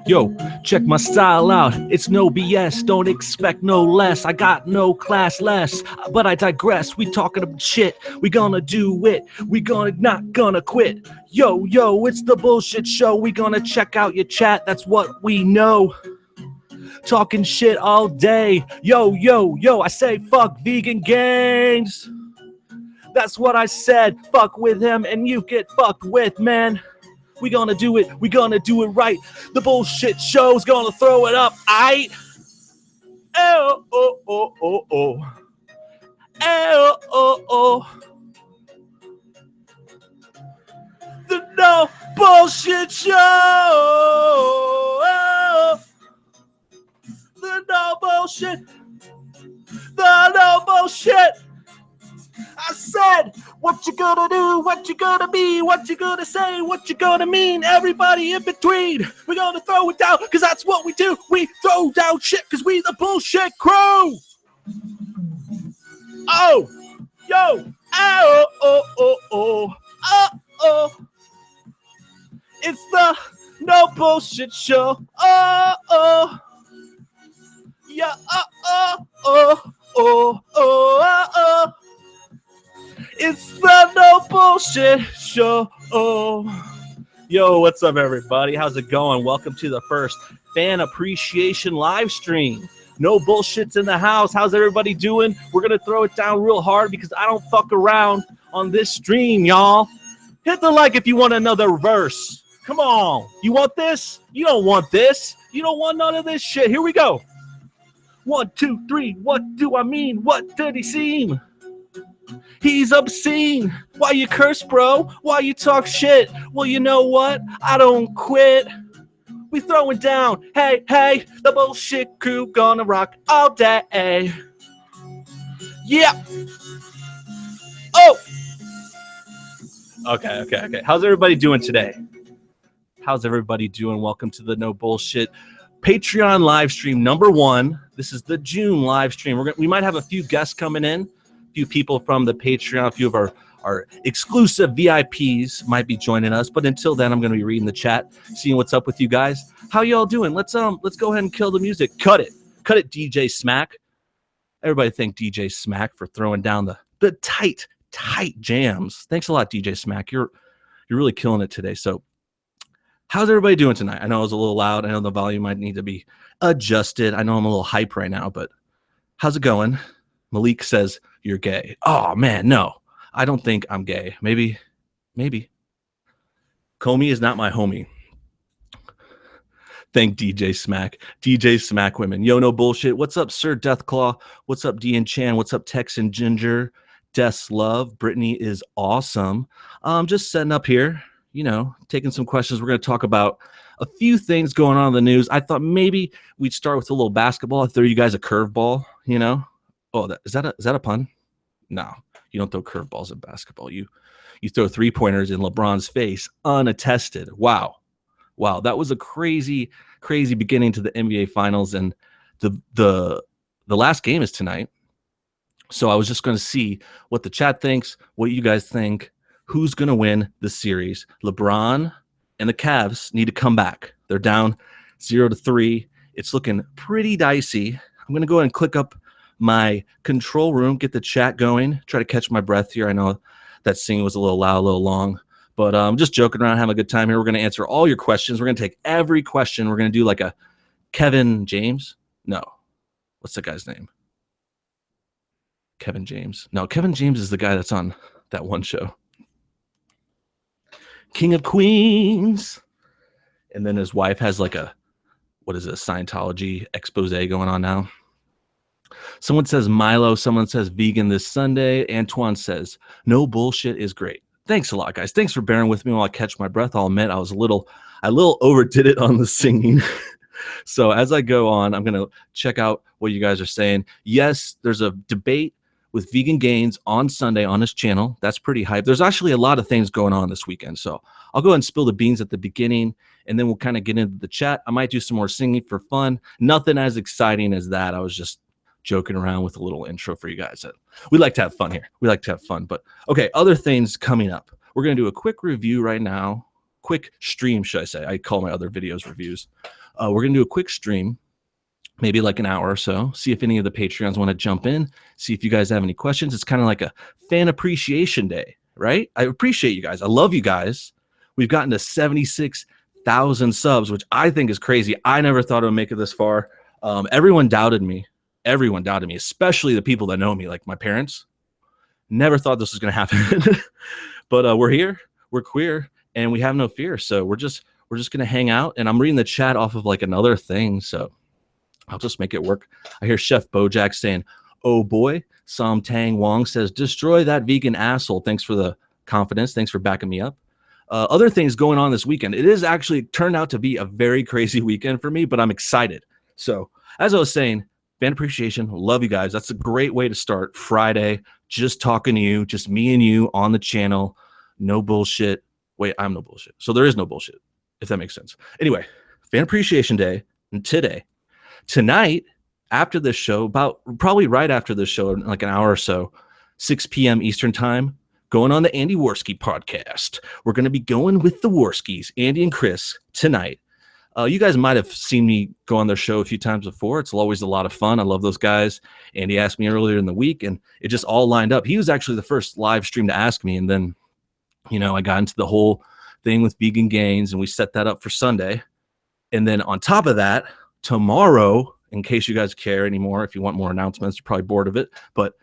Yo, check my style out. It's no BS. Don't expect no less. I got no class less. But I digress. We talking about shit. We gonna do it. We not gonna quit. Yo, it's the bullshit show. We gonna check out your chat. That's what we know. Talking shit all day. Yo, I say fuck vegan gains. That's what I said. Fuck with him and you get fucked with, man. We gonna do it. We gonna do it right. The bullshit show's gonna throw it up. Aight. Oh, oh, oh, oh, oh. Oh, oh, oh. The No Bullshit Show. The No Bullshit. The No Bullshit. I said, what you gonna do, what you gonna be, what you gonna say, what you gonna mean, everybody in between. We're gonna throw it down, because that's what we do. We throw down shit, because we the bullshit crew. Oh, yo, oh, oh, oh, oh, oh, oh. It's the No Bullshit Show. Oh, oh. Yeah, oh, oh, oh, oh, oh, oh. It's the No Bullshit Show. Yo, what's up, everybody? How's it going? Welcome to the first fan appreciation live stream. No bullshit's in the house. How's everybody doing? We're going to throw it down real hard because I don't fuck around on this stream, y'all. Hit the like if you want another verse. Come on. You want this? You don't want this. You don't want none of this shit. Here we go. 1, 2, 3. What do I mean? What did he seem? He's obscene. Why you curse, bro? Why you talk shit? Well, you know what? I don't quit. We throwing down. Hey, the bullshit crew gonna rock all day. Yeah. Oh. Okay. How's everybody doing today? How's everybody doing? Welcome to the No Bullshit Patreon live stream number 1. This is the June live stream. We might have a few guests coming in. Few people from the Patreon, a few of our exclusive VIPs might be joining us, but until then I'm going to be reading the chat, seeing what's up with you guys. How y'all doing? Let's go ahead and kill the music. Cut it DJ Smack. Everybody thank DJ Smack for throwing down the tight jams. Thanks a lot, DJ Smack. You're really killing it today. So how's everybody doing tonight? I know it was a little loud. I know the volume might need to be adjusted. I know I'm a little hype right now, but how's it going? Malik says you're gay. Oh, man, no. I don't think I'm gay. Maybe. Comey is not my homie. Thank DJ Smack. DJ Smack Women. Yo, no bullshit. What's up, Sir Deathclaw? What's up, Dean Chan? What's up, Texan Ginger? Death's Love. Brittany is awesome. Just setting up here, taking some questions. We're going to talk about a few things going on in the news. I thought maybe we'd start with a little basketball. I'll throw you guys a curveball, Oh, is that a pun? No, you don't throw curveballs in basketball. You throw 3-pointers in LeBron's face unattested. Wow, that was a crazy beginning to the NBA Finals, and the last game is tonight. So I was just going to see what the chat thinks, what you guys think, who's going to win the series. LeBron and the Cavs need to come back. They're down 0-3. It's looking pretty dicey. I'm going to go ahead and click up my control room, get the chat going, try to catch my breath here. I know that singing was a little loud, a little long, but I'm just joking around, having a good time here. We're going to answer all your questions. We're going to take every question. We're going to do like a Kevin James. No. What's the guy's name? Kevin James. No, Kevin James is the guy that's on that one show. King of Queens. And then his wife has like a Scientology expose going on now. Someone says Milo. Someone says vegan this Sunday. Antoine says no bullshit is great. Thanks a lot, guys. Thanks for bearing with me while I catch my breath. I'll admit I a little overdid it on the singing. So as I go on, I'm going to check out what you guys are saying. Yes, there's a debate with Vegan Gains on Sunday on his channel. That's pretty hype. There's actually a lot of things going on this weekend. So I'll go ahead and spill the beans at the beginning, and then we'll kind of get into the chat. I might do some more singing for fun. Nothing as exciting as that. I was just joking around with a little intro for you guys. We like to have fun here. But okay, other things coming up. We're going to do a quick review right now. Quick stream, should I say. I call my other videos reviews. We're going to do a quick stream, maybe like an hour or so, see if any of the Patreons want to jump in, see if you guys have any questions. It's kind of like a fan appreciation day, right? I appreciate you guys. I love you guys. We've gotten to 76,000 subs, which I think is crazy. I never thought it would make it this far. Everyone doubted me. Everyone doubted me, especially the people that know me, like my parents. Never thought this was going to happen. But we're here. We're queer, and we have no fear. So we're just going to hang out. And I'm reading the chat off of like another thing, so I'll just make it work. I hear Chef Bojack saying, "Oh boy." Sam Tang Wong says, "Destroy that vegan asshole." Thanks for the confidence. Thanks for backing me up. Other things going on this weekend. It is actually turned out to be a very crazy weekend for me, but I'm excited. So as I was saying, fan appreciation. Love you guys. That's a great way to start Friday. Just talking to you, just me and you on the channel. No bullshit. Wait, I'm no bullshit. So there is no bullshit, if that makes sense. Anyway, fan appreciation day. And tonight, after this show, probably right after this show, like an hour or so, 6 p.m. Eastern time, going on the Andy Worski podcast. We're going to be going with the Worskis, Andy and Chris, tonight. You guys might have seen me go on their show a few times before. It's always a lot of fun. I love those guys. Andy asked me earlier in the week, and it just all lined up. He was actually the first live stream to ask me, and then, I got into the whole thing with Vegan Gains, and we set that up for Sunday. And then on top of that, tomorrow, in case you guys care anymore, if you want more announcements, you're probably bored of it, but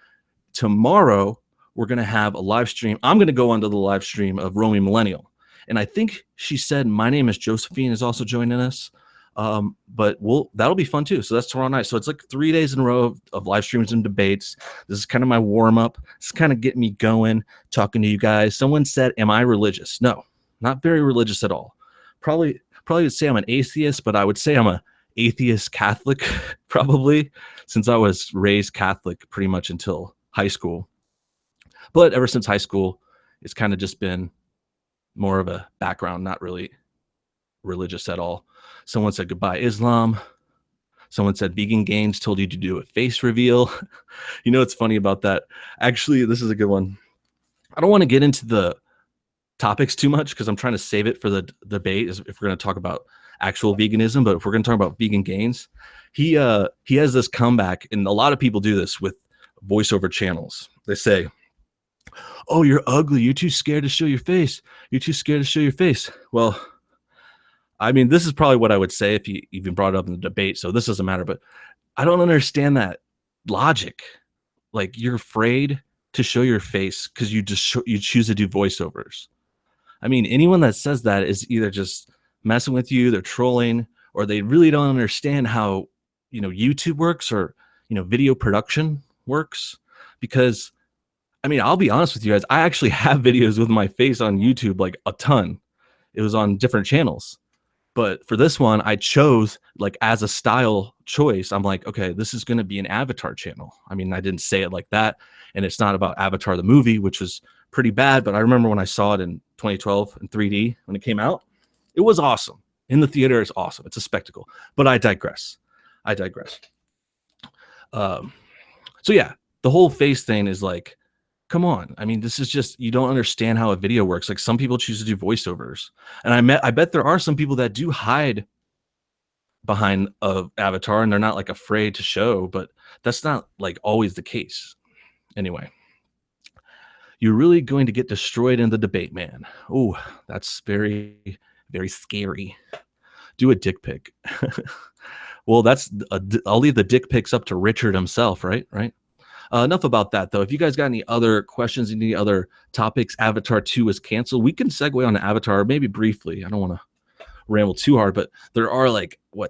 tomorrow we're going to have a live stream. I'm going to go onto the live stream of Romy Millennial. And I think she said, "My name is Josephine," is also joining us. But that'll be fun too. So that's tomorrow night. So it's like 3 days in a row of live streams and debates. This is kind of my warm up. It's kind of getting me going, talking to you guys. Someone said, "Am I religious?" No, not very religious at all. Probably would say I'm an atheist, but I would say I'm a atheist Catholic, probably, since I was raised Catholic pretty much until high school. But ever since high school, it's kind of just been more of a background, not really religious at all. Someone said, "Goodbye, Islam." Someone said, "Vegan Gains told you to do a face reveal." What's funny about that? Actually, this is a good one. I don't want to get into the topics too much because I'm trying to save it for the debate, if we're going to talk about actual veganism. But if we're going to talk about Vegan Gains, he has this comeback, and a lot of people do this with voiceover channels. They say, "Oh, you're ugly. You're too scared to show your face. You're too scared to show your face." Well, I mean, this is probably what I would say if you even brought it up in the debate, so this doesn't matter. But I don't understand that logic. Like, you're afraid to show your face because you choose to do voiceovers. I mean, anyone that says that is either just messing with you, they're trolling, or they really don't understand how, YouTube works, or, video production works. Because, I mean, I'll be honest with you guys, I actually have videos with my face on YouTube, like a ton. It was on different channels. But for this one, I chose, like, as a style choice, I'm like, okay, this is going to be an Avatar channel. I mean, I didn't say it like that. And it's not about Avatar the movie, which was pretty bad. But I remember when I saw it in 2012 in 3D, when it came out, it was awesome. In the theater, it's awesome. It's a spectacle. But I digress. So yeah, the whole face thing is like, come on. I mean, this is just, you don't understand how a video works. Like, some people choose to do voiceovers. And I bet there are some people that do hide behind a avatar and they're not like afraid to show, but that's not like always the case. Anyway, you're really going to get destroyed in the debate, man. Oh, that's very, very scary. Do a dick pic. Well, I'll leave the dick pics up to Richard himself, right? Enough about that, though. If you guys got any other questions, any other topics, Avatar 2 is canceled. We can segue on to Avatar, maybe briefly. I don't want to ramble too hard, but there are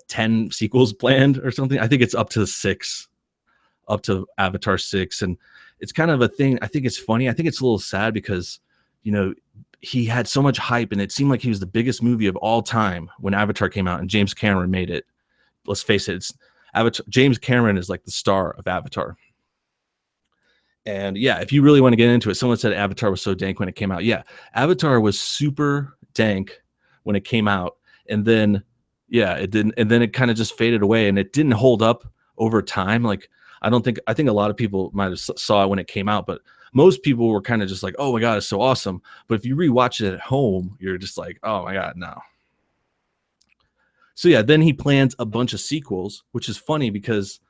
10 sequels planned or something. I think it's up to 6, up to Avatar 6. And it's kind of a thing. I think it's funny. I think it's a little sad because, he had so much hype and it seemed like he was the biggest movie of all time when Avatar came out and James Cameron made it. Let's face it, James Cameron is like the star of Avatar. And yeah, if you really want to get into it, someone said Avatar was so dank when it came out. Yeah, Avatar was super dank when it came out. And then, yeah, it didn't. And then it kind of just faded away and it didn't hold up over time. Like, I think a lot of people might have saw it when it came out, but most people were kind of just like, "Oh my God, it's so awesome." But if you rewatch it at home, you're just like, "Oh my God, no." So yeah, then he plans a bunch of sequels, which is funny because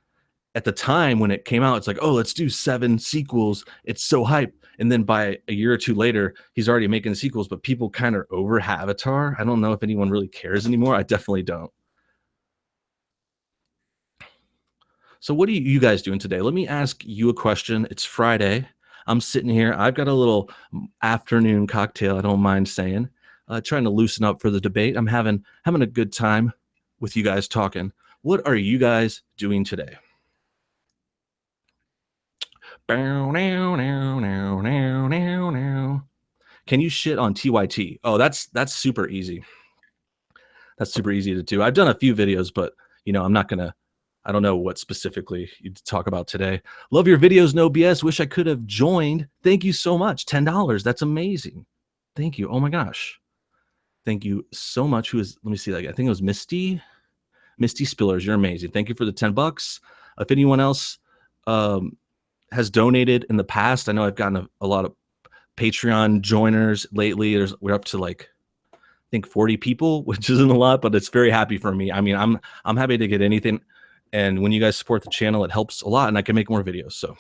at the time when it came out, it's like, oh, let's do 7 sequels. It's so hype. And then by a year or two later, he's already making sequels, but people kind of over Avatar. I don't know if anyone really cares anymore. I definitely don't. So what are you guys doing today? Let me ask you a question. It's Friday. I'm sitting here. I've got a little afternoon cocktail. I don't mind saying, trying to loosen up for the debate. I'm having a good time with you guys talking. What are you guys doing today? Can you shit on TYT? Oh, that's super easy. That's super easy to do. I've done a few videos, but I'm not gonna. I don't know what specifically you talk about today. Love your videos, no BS. Wish I could have joined. Thank you so much. $10. That's amazing. Thank you. Oh my gosh. Thank you so much. Who is? Let me see. Like I think it was Misty. Misty Spillers. You're amazing. Thank you for the $10. If anyone else has donated in the past, I know I've gotten a lot of Patreon joiners lately. We're up to like I think 40 people, which isn't a lot, but it's very happy for me. I mean, I'm happy to get anything. And when you guys support the channel, it helps a lot and I can make more videos. So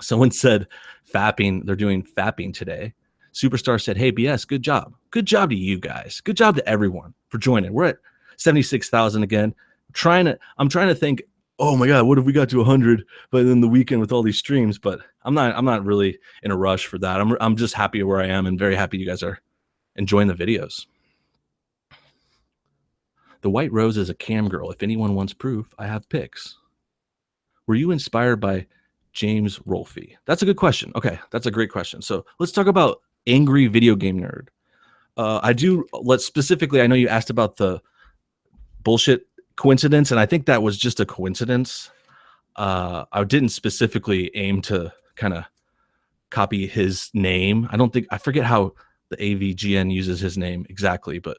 someone said fapping, they're doing fapping today. Superstar said, hey, BS, good job. Good job to you guys. Good job to everyone for joining. We're at 76,000 again. I'm trying to think, oh my God, what if we got to 100 by then the weekend with all these streams? But I'm not really in a rush for that. I'm just happy where I am and very happy you guys are enjoying the videos. The White Rose is a cam girl. If anyone wants proof, I have pics. Were you inspired by James Rolfe? That's a good question. Okay, that's a great question. So let's talk about angry video game nerd. Let's specifically, I know you asked about the bullshit coincidence, and I think that was just a coincidence. I didn't specifically aim to kind of copy his name. I forget how the AVGN uses his name exactly, but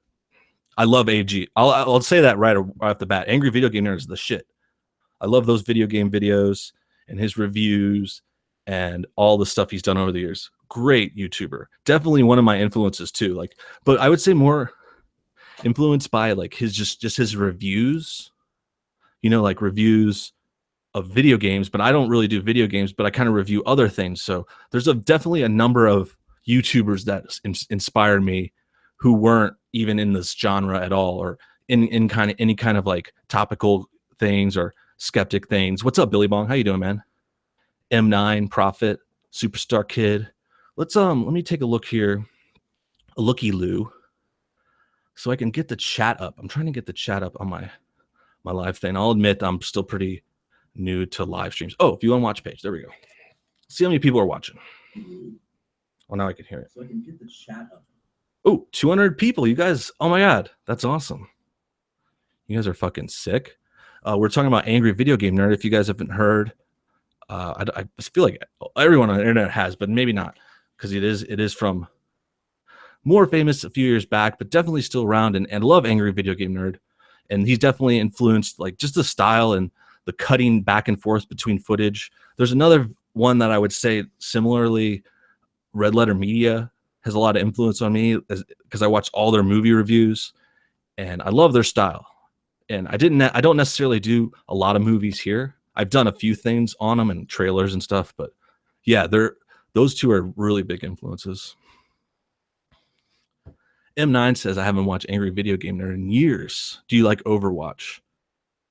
I love AG. I'll say that right off the bat. Angry Video Game Nerd is the shit. I love those video game videos and his reviews and all the stuff he's done over the years. Great YouTuber. Definitely one of my influences too. Like, but I would say more influenced by like his just his reviews. Like reviews of video games, but I don't really do video games, but I kind of review other things. So there's definitely a number of YouTubers that inspired me who weren't even in this genre at all, or in kind of any kind of like topical things or skeptic things. What's up, Billy Bong? How you doing, man? M9 Prophet, Superstar Kid. Let me take a look here. A looky loo. So I can get the chat up. I'm trying to get the chat up on my live thing. I'll admit I'm still pretty new to live streams. Oh, if you want to watch page, there we go. See how many people are watching. Oh, now I can hear it. So I can get the chat up. Oh, 200 people. You guys, oh my God, that's awesome. You guys are fucking sick. We're talking about Angry Video Game Nerd. If you guys haven't heard, I feel like everyone on the internet has, but maybe not, because it is from more famous a few years back, but definitely still around, and love Angry Video Game Nerd. And he's definitely influenced like just the style and the cutting back and forth between footage. There's another one that I would say similarly, Red Letter Media has a lot of influence on me because I watch all their movie reviews and I love their style. And I don't necessarily do a lot of movies here. I've done a few things on them and trailers and stuff, but yeah, those two are really big influences. M9 says, I haven't watched Angry Video Game Nerd in years. Do you like Overwatch?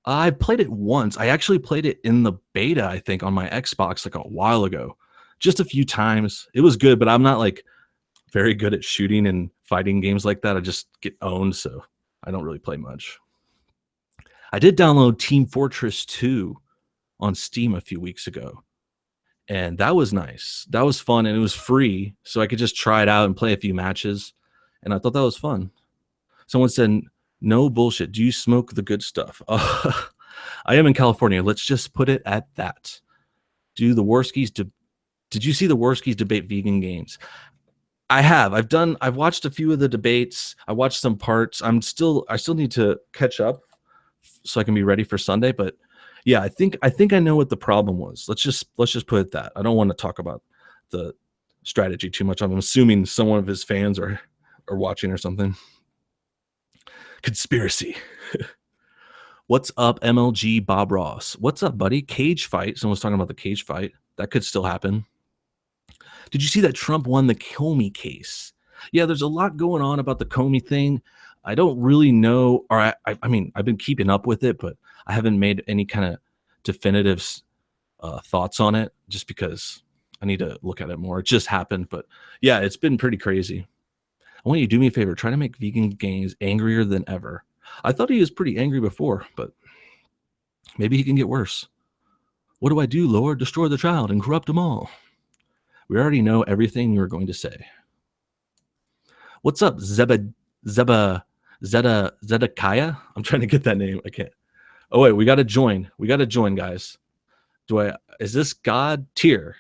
I played it once. I actually played it in the beta, I think, on my Xbox like a while ago. Just a few times. It was good, but I'm not like very good at shooting and fighting games like that. I just get owned, so I don't really play much. I did download Team Fortress 2 on Steam a few weeks ago, and that was nice. That was fun, and it was free, so I could just try it out and play a few matches, and I thought that was fun. Someone said, no bullshit. Do you smoke the good stuff? I am in California. Let's just put it at that. Did you see the Worskies debate vegan games? I have. I've watched a few of the debates. I watched some parts. I still need to catch up so I can be ready for Sunday. But yeah, I think I know what the problem was. Let's just put it that. I don't want to talk about the strategy too much. I'm assuming someone of his fans are watching or something. Conspiracy. What's up, MLG Bob Ross? What's up, buddy? Cage fight. Someone's talking about the cage fight. That could still happen. Did you see that Trump won the Comey case? Yeah, there's a lot going on about the Comey thing. I don't really know, or I mean, I've been keeping up with it, but I haven't made any kind of definitive thoughts on it just because I need to look at it more. It just happened, but yeah, it's been pretty crazy. I want you to do me a favor. Try to make vegan gains angrier than ever. I thought he was pretty angry before, but maybe he can get worse. What do I do, Lord? Destroy the child and corrupt them all. We already know everything you're going to say. What's up, Zedekiah? I'm trying to get that name. I can't. Oh, wait, we got to join. We got to join, guys. Is this God tier?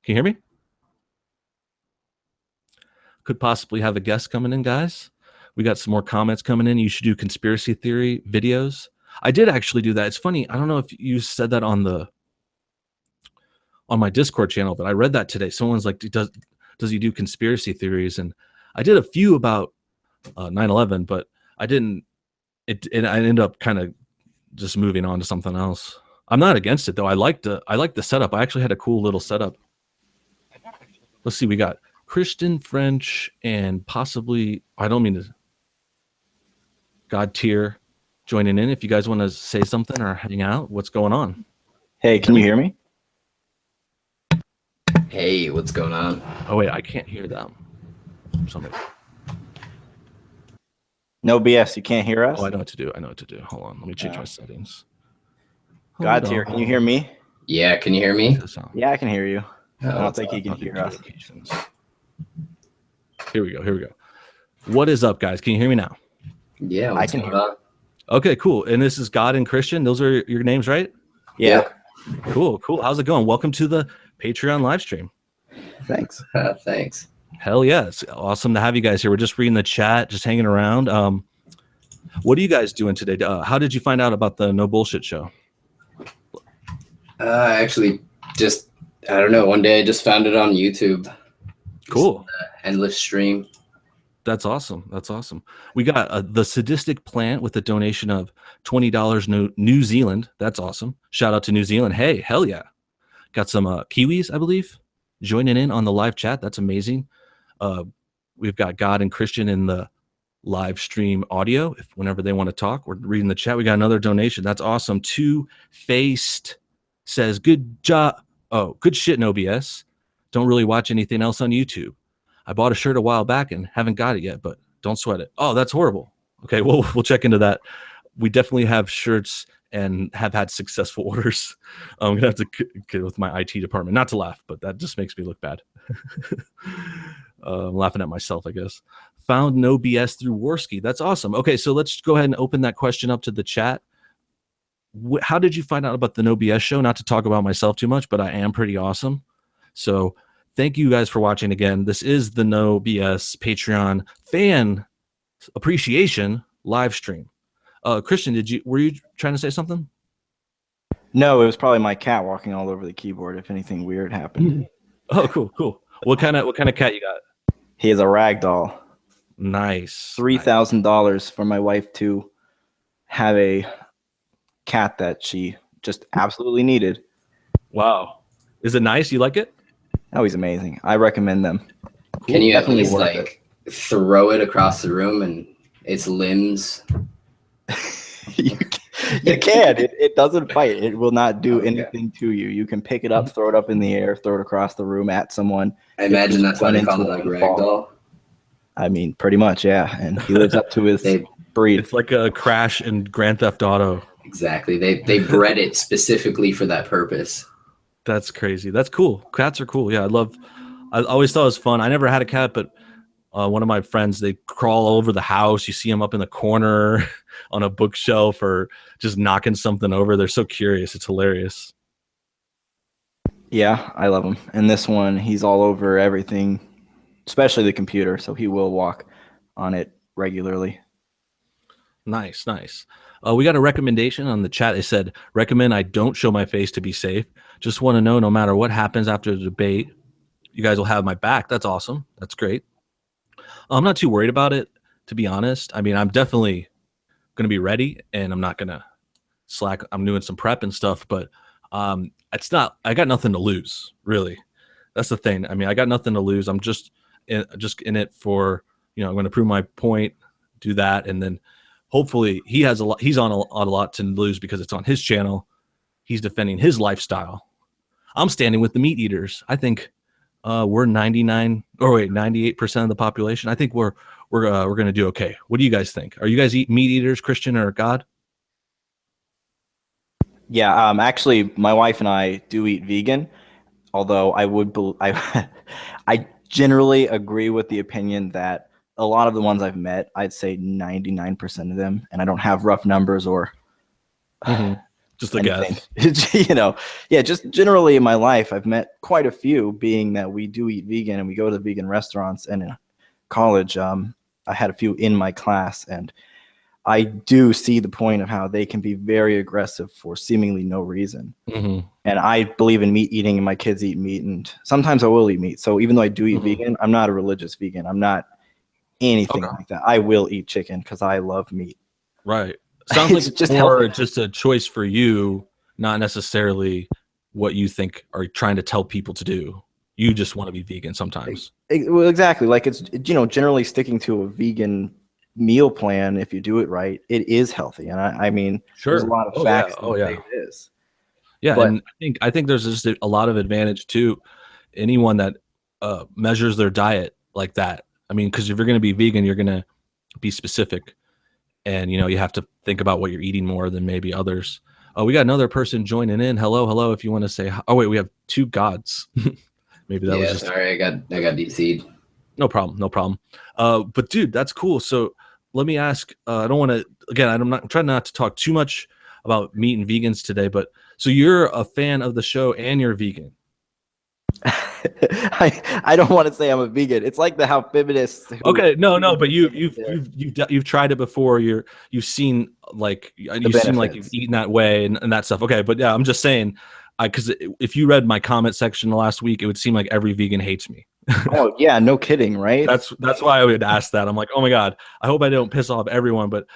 Can you hear me? Could possibly have a guest coming in, guys. We got some more comments coming in. You should do conspiracy theory videos. I did actually do that. It's funny. I don't know if you said that on my Discord channel, but I read that today. Someone's like, does he do conspiracy theories? And I did a few about 9/11, but I didn't. I ended up kind of just moving on to something else. I'm not against it though. I like the setup. I actually had a cool little setup. Let's see. We got Christian, French, and possibly, I don't mean to, God tier joining in. If you guys want to say something or hang out, what's going on? Hey, can you hear me? Hey, what's going on? Oh wait, I can't hear them. Somebody. No BS, you can't hear us? Oh, I know what to do. Hold on, let me change my settings. God tier, can you hear me? Yeah, can you hear me? Yeah, I can hear you. I don't think he can hear us. Here we go. What is up, guys? Can you hear me now? Yeah, I can hear you. Okay, cool. And this is God and Christian. Those are your names, right? Yeah. Cool. How's it going? Welcome to the Patreon live stream. Thanks. Thanks. Hell yeah. It's awesome to have you guys here. We're just reading the chat, just hanging around. What are you guys doing today? How did you find out about the No Bullshit show? Actually, I don't know. One day I just found it on YouTube. Cool. Endless stream. That's awesome. We got the Sadistic Plant with a donation of $20 New Zealand. That's awesome. Shout out to New Zealand. Hey, hell yeah. Got some Kiwis, I believe, joining in on the live chat. That's amazing. We've got God and Christian in the live stream audio. If whenever they want to talk, we're reading the chat. We got another donation. That's awesome. Two-Faced says, good job. Oh, good shit, no BS. Don't really watch anything else on YouTube. I bought a shirt a while back and haven't got it yet, but don't sweat it. Oh, that's horrible. Okay, we'll check into that. We definitely have shirts and have had successful orders. I'm gonna have to get with my IT department. Not to laugh, but that just makes me look bad. I'm laughing at myself, I guess. Found no BS through Worski. That's awesome. Okay, so let's go ahead and open that question up to the chat. How did you find out about the No BS show? Not to talk about myself too much, but I am pretty awesome. So thank you guys for watching again. This is the No BS Patreon fan appreciation live stream. Christian, were you trying to say something? No, it was probably my cat walking all over the keyboard if anything weird happened. Oh, cool. What kind of cat you got? He is a rag doll. Nice. $3,000 for my wife to have a cat that she just absolutely needed. Wow. Is it nice? You like it? Oh, he's amazing. I recommend them. Can you at least throw it across the room and its limbs? You can. It doesn't fight. It will not do anything to you. You can pick it up, throw it up in the air, throw it across the room at someone. I imagine that's why they call it like ragdoll. I mean, pretty much, yeah. And he lives up to his breed. It's like a Crash and Grand Theft Auto. Exactly. They bred it specifically for that purpose. That's crazy. That's cool. Cats are cool. Yeah, I always thought it was fun. I never had a cat, but one of my friends, they crawl all over the house. You see them up in the corner on a bookshelf or just knocking something over. They're so curious. It's hilarious. Yeah, I love him. And this one, he's all over everything, especially the computer. So he will walk on it regularly. Nice. We got a recommendation on the chat. They said, recommend I don't show my face to be safe. Just want to know no matter what happens after the debate, you guys will have my back. That's awesome. That's great. I'm not too worried about it, to be honest. I mean, I'm definitely going to be ready, and I'm not going to slack. I'm doing some prep and stuff, but it's not. I got nothing to lose, really. That's the thing. I mean, I got nothing to lose. I'm just in it for, I'm going to prove my point, do that, and then hopefully he has a lot. He's on a lot to lose because it's on his channel. He's defending his lifestyle. I'm standing with the meat eaters. I think we're 98% of the population. I think we're going to do okay. What do you guys think? Are you guys meat eaters, Christian or God? Yeah, actually, my wife and I do eat vegan. Although I generally agree with the opinion that a lot of the ones I've met, I'd say 99% of them, and I don't have rough numbers or just a guess. Just generally in my life, I've met quite a few, being that we do eat vegan and we go to vegan restaurants. And in college, I had a few in my class, and I do see the point of how they can be very aggressive for seemingly no reason. And I believe in meat eating, and my kids eat meat, and sometimes I will eat meat. So even though I do eat vegan, I'm not a religious vegan. I'm not anything like that. I will eat chicken because I love meat. Right. Sounds like it's just more healthy. Just a choice for you, not necessarily what you think are trying to tell people to do. You just want to be vegan sometimes. Well, exactly. Like it's, generally sticking to a vegan meal plan, if you do it right, it is healthy. And I mean, there's a lot of facts that say it is. Yeah, but, and I think there's just a lot of advantage to anyone that measures their diet like that. I mean, because if you're going to be vegan, you're going to be specific, and you have to think about what you're eating more than maybe others. Oh, we got another person joining in. Hello. If you want to say, oh wait, we have two gods. Maybe that was just. Sorry, I got DC'd. No problem. But dude, that's cool. So let me ask. I don't want to. Again, I'm trying not to talk too much about meat and vegans today, but so you're a fan of the show and you're vegan. I don't want to say I'm a vegan. It's like how feminists. Okay, no, but you've tried it before. You've seen like you've eaten that way and that stuff. Okay, but yeah, I'm just saying, because if you read my comment section last week, it would seem like every vegan hates me. Oh yeah, no kidding, right? That's why I would ask that. I'm like, oh my god, I hope I don't piss off everyone, but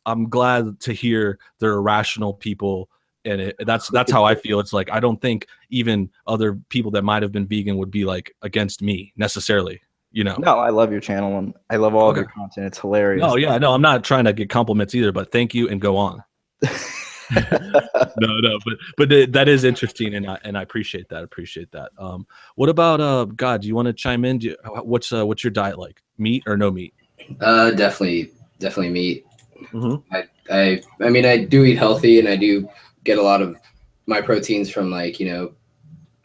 I'm glad to hear there are rational people. And that's how I feel. It's like I don't think even other people that might have been vegan would be like against me necessarily. No, I love your channel and I love all of your content. It's hilarious. No, I'm not trying to get compliments either, but thank you and go on. No, but that is interesting, and I appreciate that. What about God? Do you want to chime in? What's your diet like? Meat or no meat? Definitely meat. I mean, I do eat healthy, and I do get a lot of my proteins from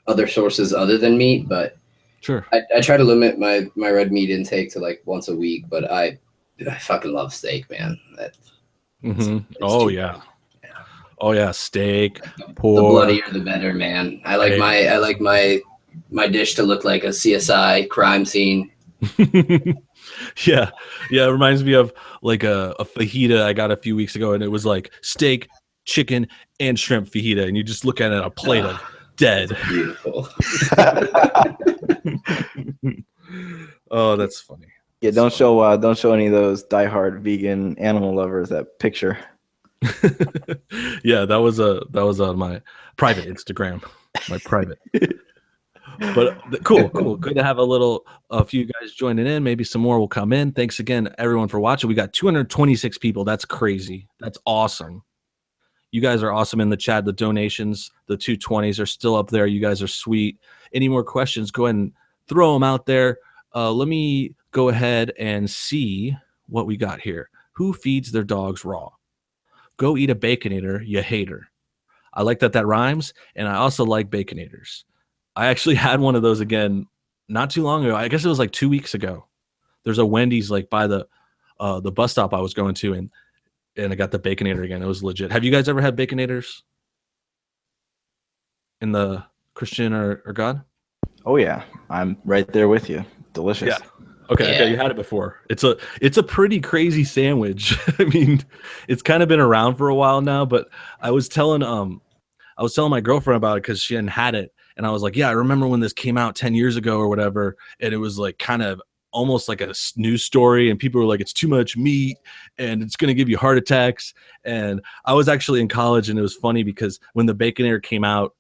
other sources other than meat, but sure, I try to limit my red meat intake to like once a week. But I fucking love steak, man. Oh yeah, steak. Pork. The bloodier the better, man. I like my dish to look like a CSI crime scene. Yeah, it reminds me of like a fajita I got a few weeks ago, and it was like steak, chicken, and shrimp fajita, and you just look at it, a plate of dead. Beautiful. Oh, that's funny. Yeah, don't show any of those diehard vegan animal lovers that picture. Yeah, that was on my private Instagram, my private. But cool. Good to have a few guys joining in. Maybe some more will come in. Thanks again, everyone, for watching. We got 226 people. That's crazy. That's awesome. You guys are awesome in the chat. The donations, the 220s are still up there. You guys are sweet. Any more questions, go ahead and throw them out there. Let me go ahead and see what we got here. Who feeds their dogs raw? Go eat a Baconator, you hater. I like that rhymes, and I also like Baconators. I actually had one of those again not too long ago. I guess it was like 2 weeks ago. There's a Wendy's like by the bus stop I was going to, and I got the Baconator again. It was legit. Have you guys ever had Baconators in the Christian or God? Oh yeah, I'm right there with you. Delicious. Yeah. Okay, you had it before. It's a pretty crazy sandwich. I mean, it's kind of been around for a while now, but I was telling my girlfriend about it because she hadn't had it, and I was like, yeah, I remember when this came out 10 years ago or whatever, and it was like kind of almost like a news story, and people were like, it's too much meat and it's going to give you heart attacks. And I was actually in college, and it was funny because when the Baconator came out,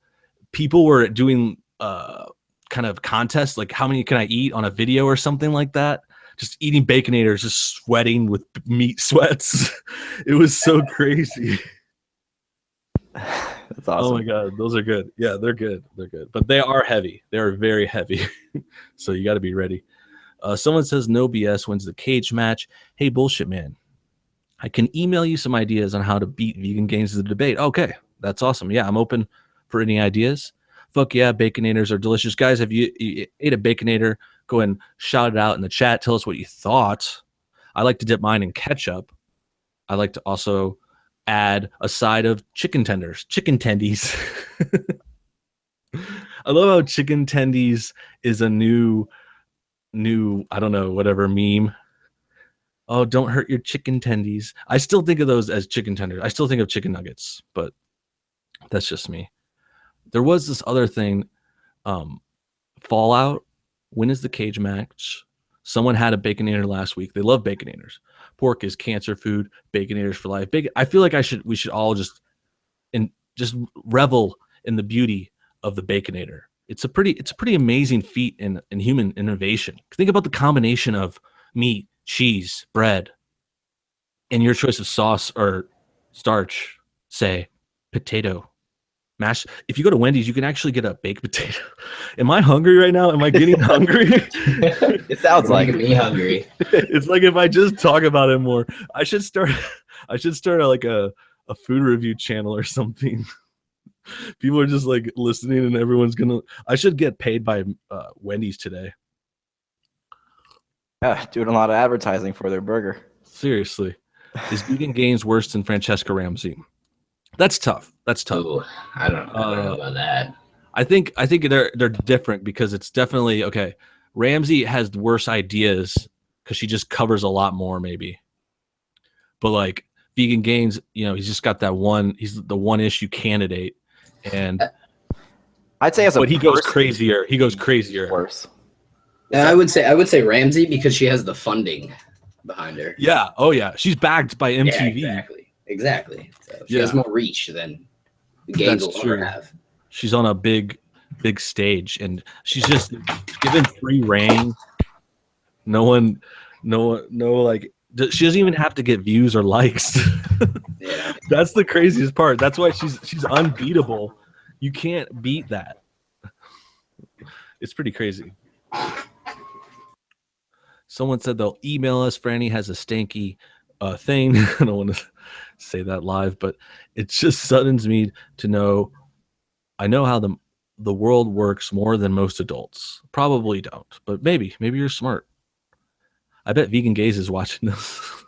people were doing kind of contests, like how many can I eat on a video or something like that. Just eating Baconators, just sweating with meat sweats. It was so crazy. That's awesome. Oh my God, those are good. Yeah, they're good. They're good, but they are heavy. They are very heavy. So you got to be ready. Someone says no BS wins the cage match. Hey, bullshit man, I can email you some ideas on how to beat vegan gains in the debate. Okay, that's awesome. Yeah, I'm open for any ideas. Fuck yeah, Baconators are delicious. Guys, if you ate a Baconator, go ahead and shout it out in the chat. Tell us what you thought. I like to dip mine in ketchup. I like to also add a side of chicken tendies. I love how chicken tendies is a new, I don't know, whatever meme. Oh, don't hurt your chicken tendies. I still think of those as chicken tenders. I still think of chicken nuggets, but that's just me. There was this other thing, Fallout. When is the cage match? Someone had a Baconator last week. They love Baconators. Pork is cancer food. Baconators for life. I feel like we should all just revel in the beauty of the Baconator. It's a pretty amazing feat in human innovation. Think about the combination of meat, cheese, bread, and your choice of sauce or starch. Say potato. Mash. If you go to Wendy's, you can actually get a baked potato. Am I hungry right now? Am I getting hungry? It sounds like me hungry. It's like if I just talk about it more, I should start like a food review channel or something. People are just like listening, and everyone's gonna. I should get paid by Wendy's today. Yeah, doing a lot of advertising for their burger. Seriously, is vegan gains worse than Francesca Ramsey? That's tough. Ooh, I don't know about that. I think they're different because it's definitely okay. Ramsey has worse ideas because she just covers a lot more, maybe. But like vegan gains, he's just got that one. He's the one issue candidate, and I'd say he goes crazier. He goes crazier. Worse. And I would say Ramsey because she has the funding behind her. Yeah. Oh yeah. She's backed by MTV. Yeah, exactly. So she has more reach than the gains will ever have. She's on a big stage, and she's just given free reign. No, like she doesn't even have to get views or likes. Yeah, that's the craziest part. That's why she's unbeatable. You can't beat that. It's pretty crazy. Someone said they'll email us. Franny has a stanky thing. I don't want to say that live, but it just saddens me to know. I know how the world works more than most adults. Probably don't, but maybe you're smart. I bet Vegan Gaze is watching this.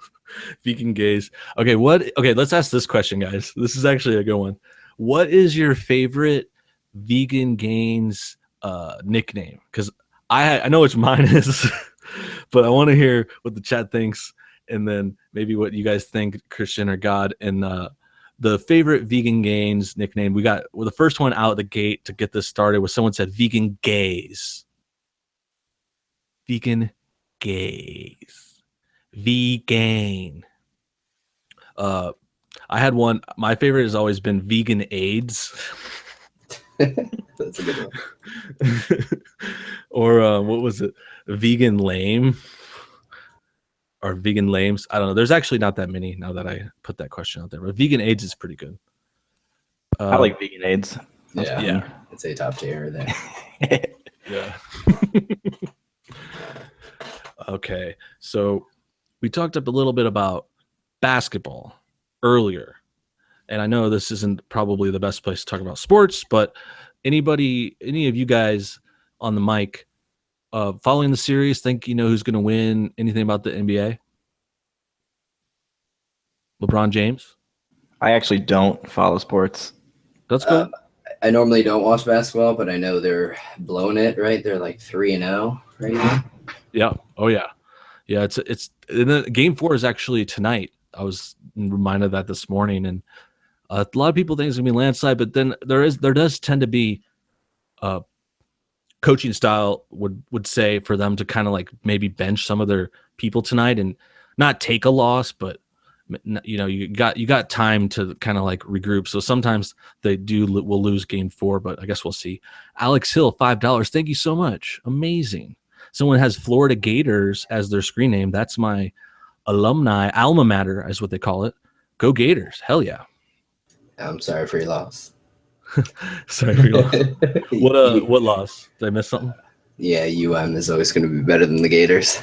Vegan Gaze. Okay, let's ask this question, guys. This is actually a good one. What is your favorite Vegan Gains nickname? Because I know which mine is, but I want to hear what the chat thinks, and then maybe what you guys think, Christian or God, and the favorite Vegan Gains nickname. We got the first one out the gate to get this started was someone said Vegan Gaze. Vegan Gaze. Vegan. I had one. My favorite has always been Vegan AIDS. That's a good one. Or what was it? Vegan Lame. Or Vegan Lames. I don't know. There's actually not that many now that I put that question out there. But Vegan AIDS is pretty good. I like Vegan AIDS. Yeah. I'd say top tier there. Yeah. Okay. So we talked up a little bit about basketball earlier. And I know this isn't probably the best place to talk about sports, but any of you guys on the mic following the series, think you know who's going to win? Anything about the NBA? LeBron James? I actually don't follow sports. That's cool. I normally don't watch basketball, but I know they're blowing it, right? They're like 3-0 right now. Yeah. Oh yeah. Yeah. It's game 4 is actually tonight. I was reminded of that this morning, and a lot of people think it's gonna be landslide, but then there does tend to be coaching style would say for them to kind of like maybe bench some of their people tonight and not take a loss, but you got time to kind of like regroup. So sometimes will lose game 4, but I guess we'll see. Alex Hill, $5. Thank you so much. Amazing. Someone has Florida Gators as their screen name. That's my alumni alma mater, is what they call it. Go Gators. Hell yeah. I'm sorry for your loss. Sorry for your loss. What loss? Did I miss something? Yeah, is always going to be better than the Gators.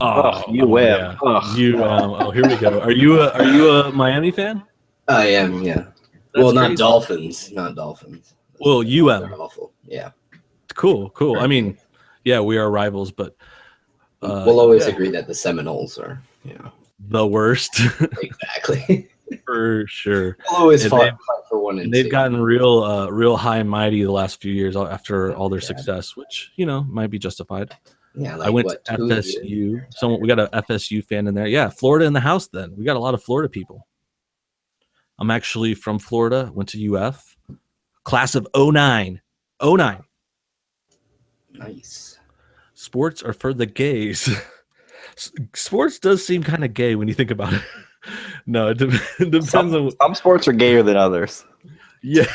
Yeah. Oh, here we go. Are you a Miami fan? I am, yeah. That's not crazy. Dolphins. Not Dolphins. Well, They're awful. Yeah. Cool. I mean, yeah, we are rivals, but we'll always agree that the Seminoles are, the worst. Exactly. For sure. We'll always fight for 1 and 2. They've gotten real high and mighty the last few years after all their success, which might be justified. Yeah, I went to FSU. We got an FSU fan in there. Yeah, Florida in the house. Then we got a lot of Florida people. I'm actually from Florida. Went to UF. Class of 09. 09. Nice. Sports are for the gays. Sports does seem kind of gay when you think about it. No, it depends on. Some sports are gayer than others. Yeah.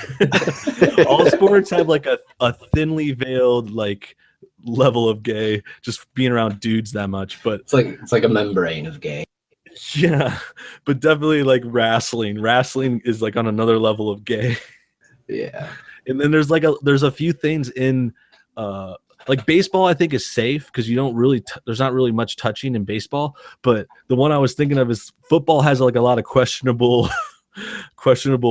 All sports have like a thinly veiled like level of gay, just being around dudes that much. But it's like a membrane of gay. Yeah, but definitely like wrestling. Wrestling is like on another level of gay. Yeah. And then there's a few things in like baseball I think is safe because you don't really there's not really much touching in baseball, but the one I was thinking of is football has like a lot of questionable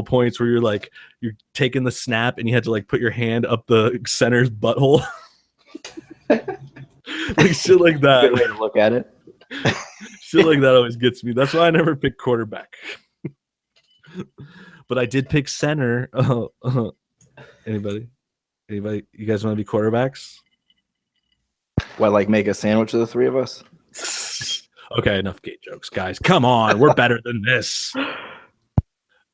points where you're taking the snap and you had to like put your hand up the center's butthole. Like shit like that. Good way to look at it. Shit like that always gets me. That's why I never pick quarterback. But I did pick center. Anybody? You guys want to be quarterbacks? What, like make a sandwich of the three of us? Okay, enough gay jokes, guys. Come on, we're better than this.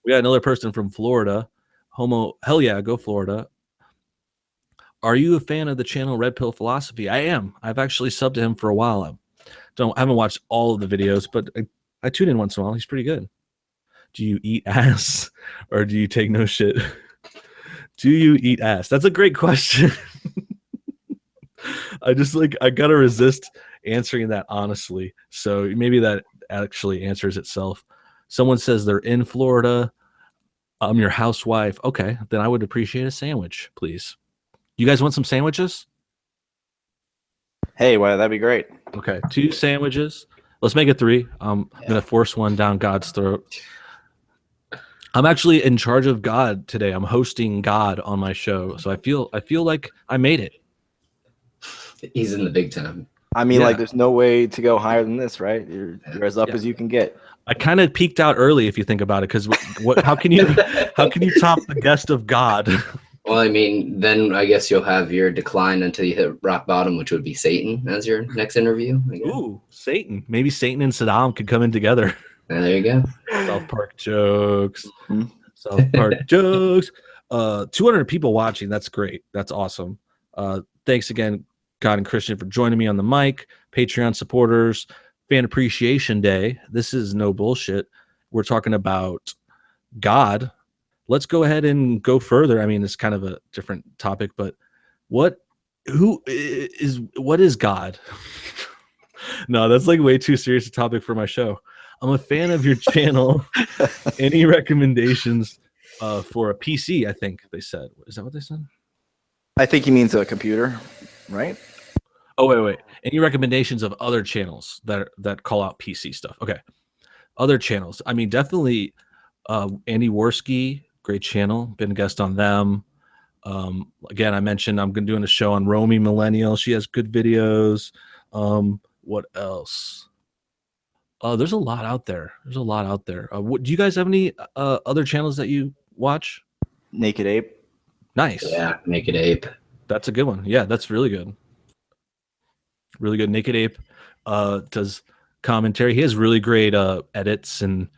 We got another person from Florida. Homo, hell yeah, go Florida. Are you a fan of the channel Red Pill Philosophy? I am. I've actually subbed to him for a while. I haven't watched all of the videos, but I tune in once in a while. He's pretty good. Do you eat ass or do you take no shit? Do you eat ass? That's a great question. I gotta resist answering that honestly. So maybe that actually answers itself. Someone says they're in Florida. I'm your housewife. Okay, then I would appreciate a sandwich, please. You guys want some sandwiches? Hey, well, that'd be great. Okay, 2 sandwiches. Let's make it 3. I'm gonna force one down God's throat. I'm actually in charge of God today. I'm hosting God on my show, so I feel like I made it. He's in the big time. I mean, like, there's no way to go higher than this, right? You're as up as you can get. I kind of peaked out early, if you think about it, because how can you top the guest of God? Well, I mean, then I guess you'll have your decline until you hit rock bottom, which would be Satan as your next interview. Ooh, Satan. Maybe Satan and Saddam could come in together. There you go. South Park jokes. South Park jokes. 200 people watching. That's great. That's awesome. Thanks again, God and Christian, for joining me on the mic. Patreon supporters, Fan Appreciation Day. This is no bullshit. We're talking about God. Let's go ahead and go further. I mean, it's kind of a different topic, but what is God? No, that's like way too serious a topic for my show. I'm a fan of your channel. Any recommendations for a PC? I think they said. Is that what they said? I think he means a computer, right? Oh, wait. Any recommendations of other channels that call out PC stuff? Okay. Other channels. I mean, definitely Andy Worski, great channel. Been a guest on them. Again, I mentioned I'm doing a show on Romy Millennial. She has good videos. What else? There's a lot out there. Do you guys have any other channels that you watch? Naked Ape. Nice. Yeah, Naked Ape. That's a good one. Yeah, that's really good. Really good. Naked Ape does commentary. He has really great edits and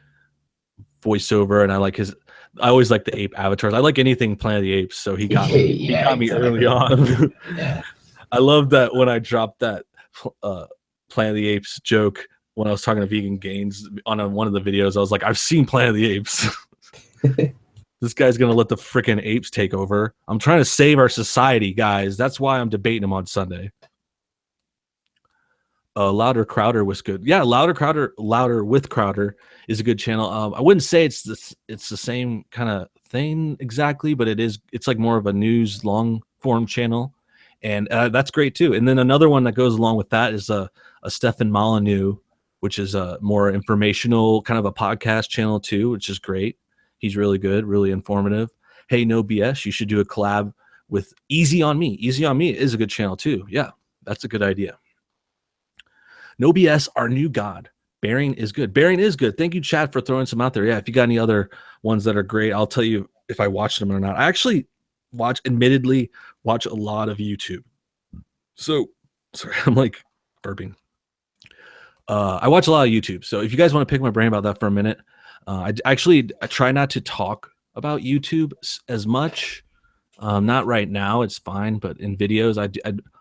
voiceover, and I always like the ape avatars. I like anything Planet of the Apes, so he got me early on. Yeah. I love that when I dropped that Planet of the Apes joke when I was talking to Vegan Gains on one of the videos. I was like, I've seen Planet of the Apes. This guy's gonna let the freaking apes take over. I'm trying to save our society, guys. That's why I'm debating him on Sunday. Louder Crowder was good. Yeah, Louder with Crowder is a good channel. I wouldn't say it's the same kind of thing exactly, but it's like more of a news long form channel, and that's great too. And then another one that goes along with that is a Stefan Molyneux, which is a more informational kind of a podcast channel too, which is great. He's really good, really informative. Hey, no BS, you should do a collab with Easy on Me. Easy on Me is a good channel too. Yeah, that's a good idea. No BS, our new god. Bearing is good. Bearing is good. Thank you, Chad, for throwing some out there. Yeah, if you got any other ones that are great, I'll tell you if I watched them or not. I actually admittedly watch a lot of YouTube. So, sorry, I'm like burping. I watch a lot of YouTube. So if you guys want to pick my brain about that for a minute, I try not to talk about YouTube as much. Not right now, it's fine, but in videos,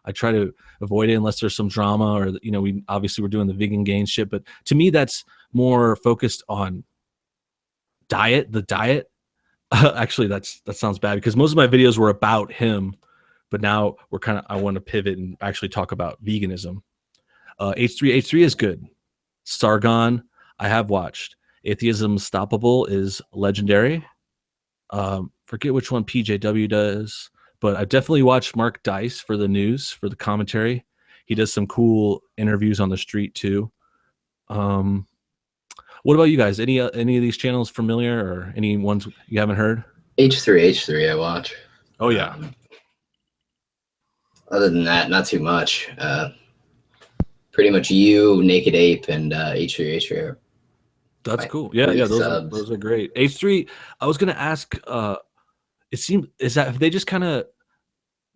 I try to avoid it unless there's some drama or we're doing the vegan gain shit. But to me, that's more focused on the diet. Actually, that sounds bad because most of my videos were about him, but now I want to pivot and actually talk about veganism. H3 is good. Sargon, I have watched. Atheism Unstoppable is legendary. Forget which one PJW does, but I've definitely watched Mark Dice for the news, for the commentary. He does some cool interviews on the street too. What about you guys? Any of these channels familiar or any ones you haven't heard? H3 I watch. Oh yeah. Other than that, not too much. Pretty much you, Naked Ape, and H3. That's cool. Yeah, those are great. H3, I was gonna ask, have they just kind of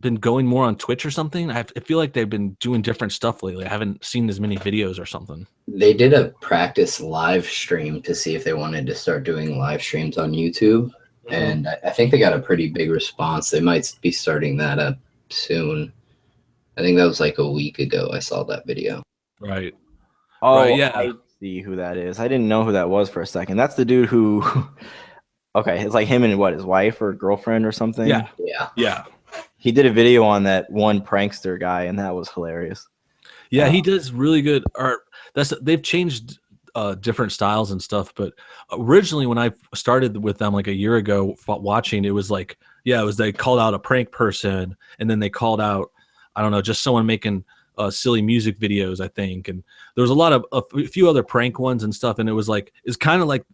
been going more on Twitch or something? I feel like they've been doing different stuff lately. I haven't seen as many videos or something. They did a practice live stream to see if they wanted to start doing live streams on YouTube. Mm-hmm. And I think they got a pretty big response. They might be starting that up soon. I think that was like a week ago I saw that video. Right. Oh, right, yeah. I see who that is. I didn't know who that was for a second. That's the dude who... Okay, it's like him and his wife or girlfriend or something? Yeah. He did a video on that one prankster guy, and that was hilarious. Yeah, he does really good art. They've changed different styles and stuff, but originally when I started with them like a year ago watching, it was like, they called out a prank person, and then they called out, I don't know, just someone making silly music videos, I think, and there was a few other prank ones and stuff, and it was like, it's kind of like,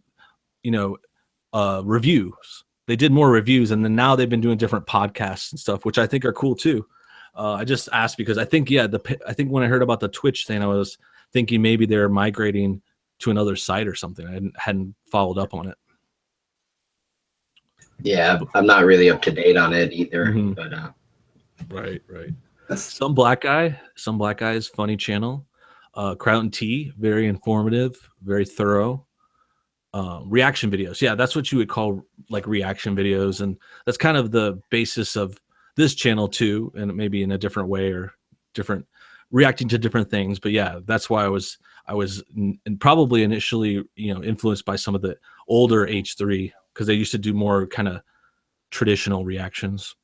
reviews. They did more reviews, and then now they've been doing different podcasts and stuff, which I think are cool too. I just asked because I think I think when I heard about the Twitch thing, I was thinking maybe they're migrating to another site or something. I hadn't followed up on it. Yeah, I'm not really up to date on it either. Mm-hmm. But right. Some black guy is funny channel. Crown T, very informative, very thorough. Reaction videos, yeah, that's what you would call like reaction videos, and that's kind of the basis of this channel too, and maybe in a different way or different, reacting to different things. But yeah, that's why I was probably initially influenced by some of the older H3 because they used to do more kind of traditional reactions.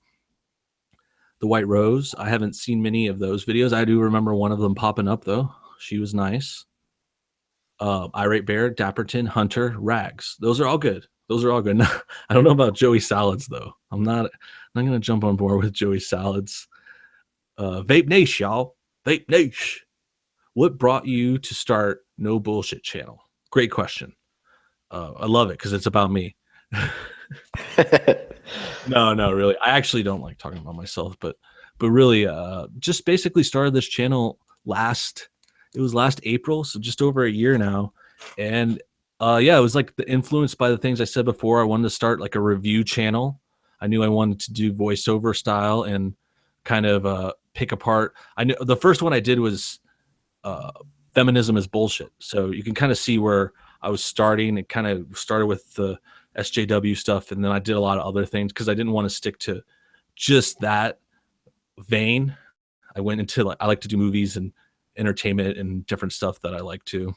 The White Rose, I haven't seen many of those videos. I do remember one of them popping up though. She was nice. Irate Bear, Dapperton, Hunter, Rags. Those are all good. I don't know about Joey Salads though. I'm not gonna jump on board with Joey Salads. Vape Nash, y'all. Vape Nash. What brought you to start No Bullshit channel? Great question. I love it because it's about me. No, really. I actually don't like talking about myself, but really, just basically started this channel last April, so just over a year now. And it was like influenced by the things I said before. I wanted to start like a review channel. I knew I wanted to do voiceover style and kind of pick apart. I knew the first one I did was feminism is bullshit. So you can kind of see where I was starting. It kind of started with the SJW stuff, and then I did a lot of other things because I didn't want to stick to just that vein. I went into like, I like to do movies and entertainment and different stuff that I like to.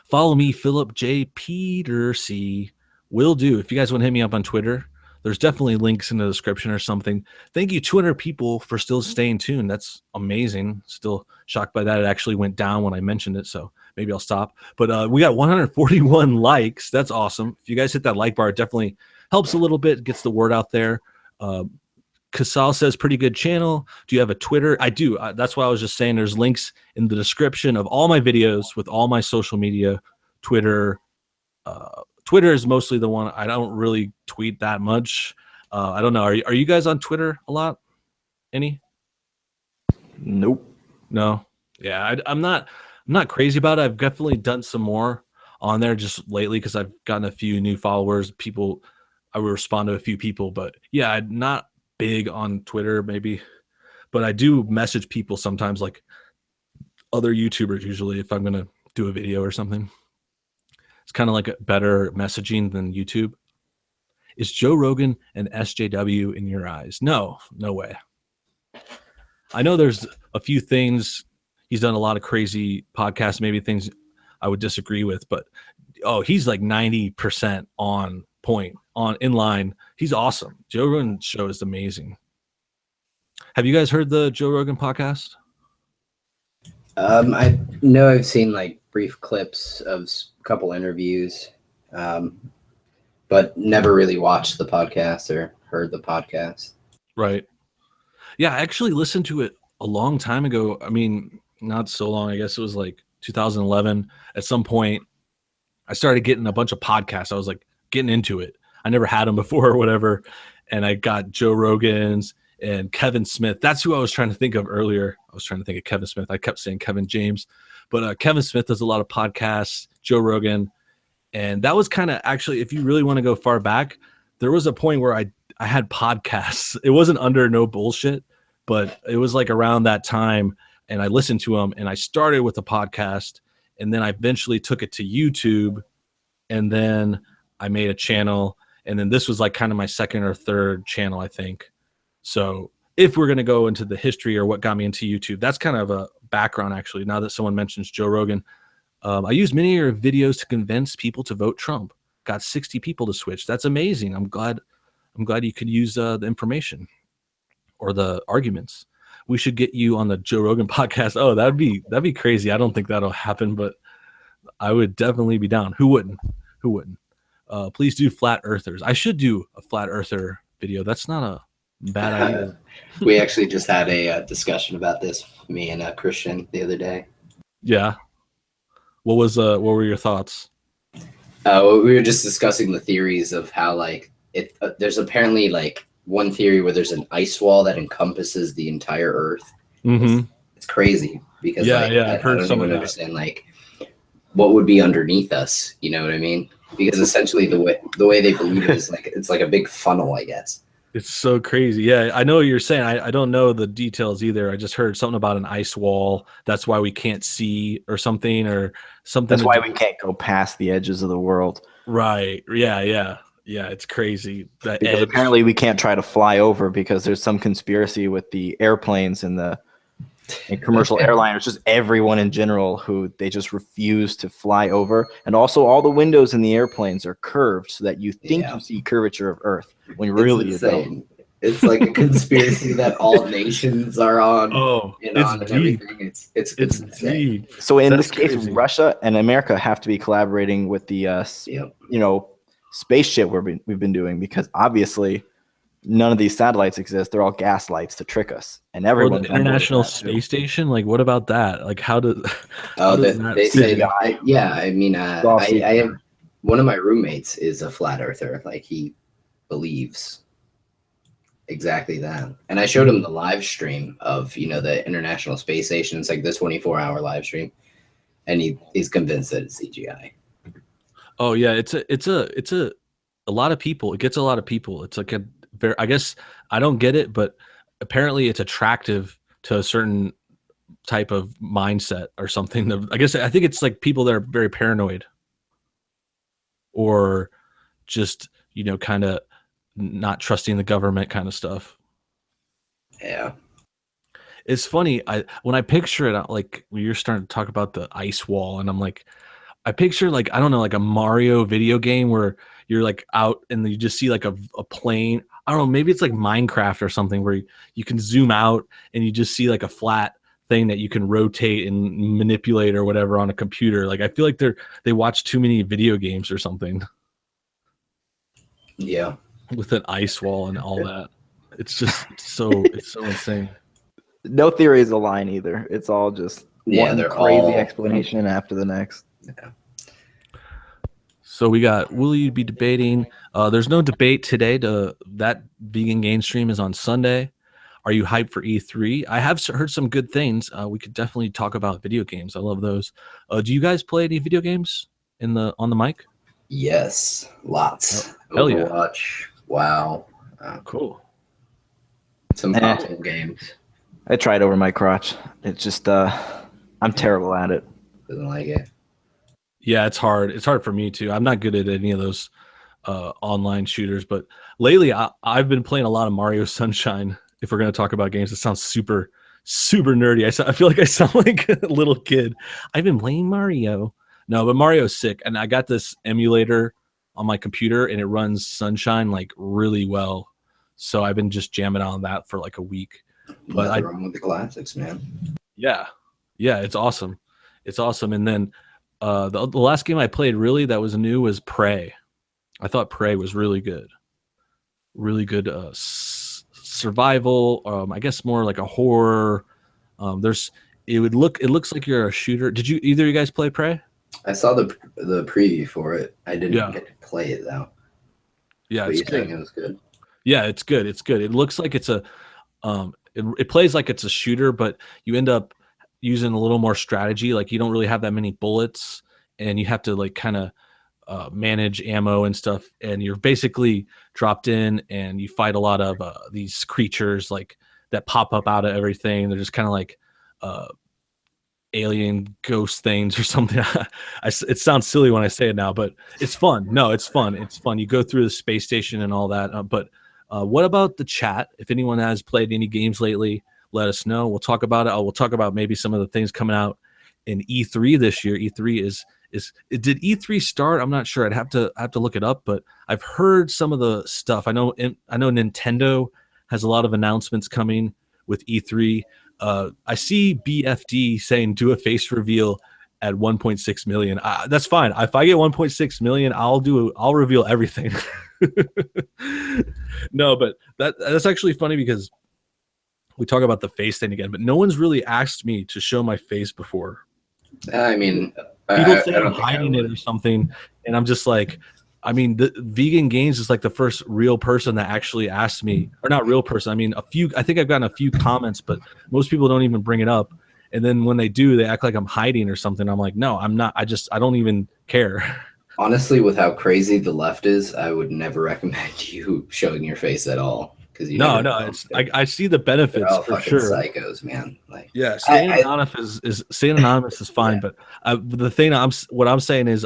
Follow me, Philip J. Peterson. Will do. If you guys want to hit me up on Twitter, there's definitely links in the description or something. Thank you, 200 people, for still staying tuned. That's amazing. Still shocked by that. It actually went down when I mentioned it, so maybe I'll stop. But we got 141 likes. That's awesome. If you guys hit that like bar, it definitely helps a little bit, gets the word out there. Casal says, pretty good channel. Do you have a Twitter? I do. That's why I was just saying there's links in the description of all my videos with all my social media. Twitter is mostly the one. I don't really tweet that much. I don't know. Are you guys on Twitter a lot? Any? Nope. No. Yeah, I'm not crazy about it. I've definitely done some more on there just lately because I've gotten a few new followers. People, I would respond to a few people, but yeah, I'm not big on Twitter maybe, but I do message people sometimes, like other YouTubers usually, if I'm gonna do a video or something. It's kind of like a better messaging than YouTube. Is Joe Rogan an SJW in your eyes? No way. I know there's a few things. He's done a lot of crazy podcasts, maybe things I would disagree with, but he's like 90% on point, on in line. He's awesome. Joe Rogan's show is amazing. Have you guys heard the Joe Rogan podcast? I know I've seen like brief clips of a couple interviews, but never really watched the podcast or heard the podcast. Right. Yeah, I actually listened to it a long time ago. I mean, not so long. I guess it was like 2011. At some point, I started getting a bunch of podcasts. I was like getting into it. I never had them before or whatever. And I got Joe Rogan's and Kevin Smith. That's who I was trying to think of earlier. I was trying to think of Kevin Smith. I kept saying Kevin James. But Kevin Smith does a lot of podcasts, Joe Rogan. And that was kind of actually, if you really want to go far back, there was a point where I had podcasts. It wasn't under No Bullshit, but it was like around that time. And I listened to them, and I started with a podcast, and then I eventually took it to YouTube, and then I made a channel. And then this was like kind of my second or third channel, I think. So if we're going to go into the history or what got me into YouTube, that's kind of a background, actually. Now that someone mentions Joe Rogan, I used many of your videos to convince people to vote Trump. Got 60 people to switch. That's amazing. I'm glad you could use the information or the arguments. We should get you on the Joe Rogan podcast. Oh, that'd be crazy. I don't think that'll happen, but I would definitely be down. Who wouldn't? Please do flat earthers. I should do a flat earther video. That's not a bad idea. We actually just had a discussion about this, me and Christian, the other day. Yeah. What were your thoughts? We were just discussing the theories of how like there's apparently like one theory where there's an ice wall that encompasses the entire Earth. Mm-hmm. It's crazy because I've heard I don't some of even that. understand like what would be underneath us. You know what I mean? Because essentially the way they believe it is like it's like a big funnel, I guess. It's so crazy. Yeah, I know what you're saying. I don't know the details either. I just heard something about an ice wall. That's why we can't see or something. That's why we can't go past the edges of the world. Right. Yeah. It's crazy. Because apparently we can't try to fly over because there's some conspiracy with the airplanes and commercial airliners, just everyone in general who they just refuse to fly over. And also all the windows in the airplanes are curved so that you think you see curvature of Earth when really you don't. It's like a conspiracy that all nations are on. Oh, and everything. It's deep. So in this case, Russia and America have to be collaborating with the spaceship we've been doing, because obviously none of these satellites exist. They're all gaslights to trick us. And everyone. The International Space Station. Like, what about that? Like, how does? They say that. Yeah, I mean, I have one of my roommates is a flat earther. Like, he believes exactly that. And I showed him the live stream of the International Space Station. It's like the 24-hour live stream, and he's convinced that it's CGI. Oh yeah, it's a lot of people. It gets a lot of people. It's like I guess I don't get it, but apparently it's attractive to a certain type of mindset or something. I think it's like people that are very paranoid or just, kind of not trusting the government kind of stuff. Yeah. It's funny. When I picture it, like when you're starting to talk about the ice wall, and I'm like, I picture like I don't know, like a Mario video game where you're like out and you just see like a plane. I don't know, maybe it's like Minecraft or something where you can zoom out and you just see like a flat thing that you can rotate and manipulate or whatever on a computer. Like I feel like they watch too many video games or something Yeah. with an ice wall and all that. It's just it's so insane. No theories align either. It's all just one they're crazy all explanation after the next. Yeah. So we got, will you be debating? There's no debate today. That vegan game stream is on Sunday. Are you hyped for E3? I have heard some good things. We could definitely talk about video games. I love those. Do you guys play any video games on the mic? Yes, lots. Hell yeah. Overwatch. Wow. Cool. Some console games. I tried over my crotch. It's just I'm terrible at it. Doesn't like it. Yeah, it's hard. It's hard for me too. I'm not good at any of those online shooters, but lately I've been playing a lot of Mario Sunshine. If we're going to talk about games, it sounds super nerdy. I feel like I sound like a little kid. I've been playing Mario. No, but Mario's sick, and I got this emulator on my computer, and it runs Sunshine like really well. So I've been just jamming on that for like a week. But Nothing wrong with the classics, man. Yeah, it's awesome. It's awesome. And then the last game I played really that was new was Prey. I thought Prey was really good. Really good survival. I guess more like a horror. It looks like you're a shooter. Did either of you guys play Prey? I saw the preview for it. I didn't get to play it though. Yeah, but it's good. It was good. Yeah, it's good. It's good. It looks like it's a it plays like it's a shooter, but you end up using a little more strategy. Like you don't really have that many bullets, and you have to like kind of manage ammo and stuff. And you're basically dropped in, and you fight a lot of these creatures like that pop up out of everything. They're just kind of like alien ghost things or something. It sounds silly when I say it now, but it's fun. No, it's fun. It's fun. You go through the space station and all that. But what about the chat? If anyone has played any games lately, let us know. We'll talk about it. We'll talk about maybe some of the things coming out in E3 this year. E3 is did E3 start? I'm not sure. I'd have to look it up, but I've heard some of the stuff. I know Nintendo has a lot of announcements coming with E3. I see BFD saying do a face reveal at 1.6 million. That's fine. If I get 1.6 million, I'll reveal everything. No, but that's actually funny because we talk about the face thing again, but no one's really asked me to show my face before. I mean, people say I'm hiding it or something, and I'm just like, I mean, the Vegan Games is like the first real person that actually asked me, or not real person. I mean, I think I've gotten a few comments, but most people don't even bring it up. And then when they do, they act like I'm hiding or something. I'm like, no, I'm not. I don't even care. Honestly, with how crazy the left is, I would never recommend you showing your face at all. Because I see the benefits for sure. Psychos, man. Like, yeah, staying anonymous is fine. Yeah. But the thing what I'm saying is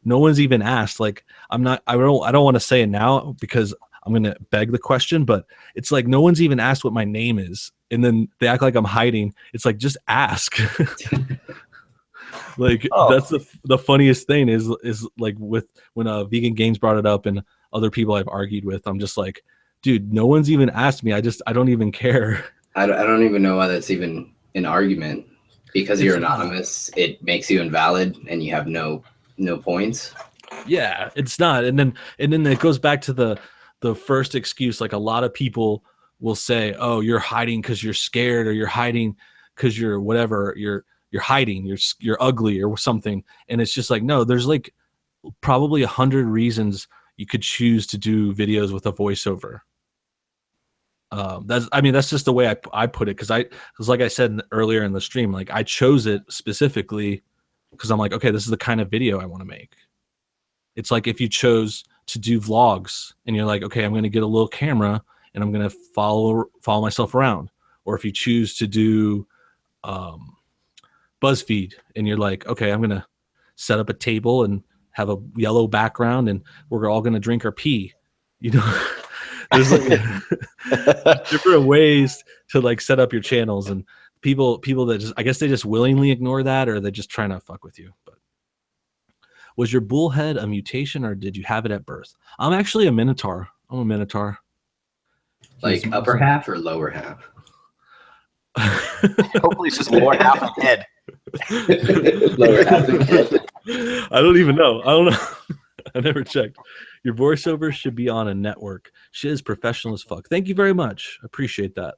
no one's even asked. Like I don't want to say it now because I'm gonna beg the question. But it's like no one's even asked what my name is, and then they act like I'm hiding. It's like just ask. Like that's the funniest thing is like with when Vegan Games brought it up and other people I've argued with, I'm just like, dude, no one's even asked me. I don't even care. I don't even know why that's even an argument. Because you're anonymous, it makes you invalid, and you have no points. Yeah, it's not. And then it goes back to the first excuse. Like a lot of people will say, "Oh, you're hiding because you're scared, or you're hiding because you're whatever. You're hiding. You're ugly or something." And it's just like, no. There's like probably 100 reasons you could choose to do videos with a voiceover. That's just the way I put it, because like I said earlier in the stream, like I chose it specifically because I'm like, okay, this is the kind of video I want to make. It's like if you chose to do vlogs and you're like, okay, I'm going to get a little camera and I'm going to follow myself around. Or if you choose to do BuzzFeed and you're like, okay, I'm going to set up a table and have a yellow background and we're all going to drink our pee, you know. There's like different ways to like set up your channels, and people that just, I guess they just willingly ignore that, or they're just trying to fuck with you. But was your bullhead a mutation, or did you have it at birth? I'm actually a Minotaur. I'm a Minotaur. Like upper half or lower half? Hopefully it's just lower half of head. Lower half of head. I don't even know. I don't know. I never checked. Your voiceover should be on a network. She is professional as fuck. Thank you very much. Appreciate that.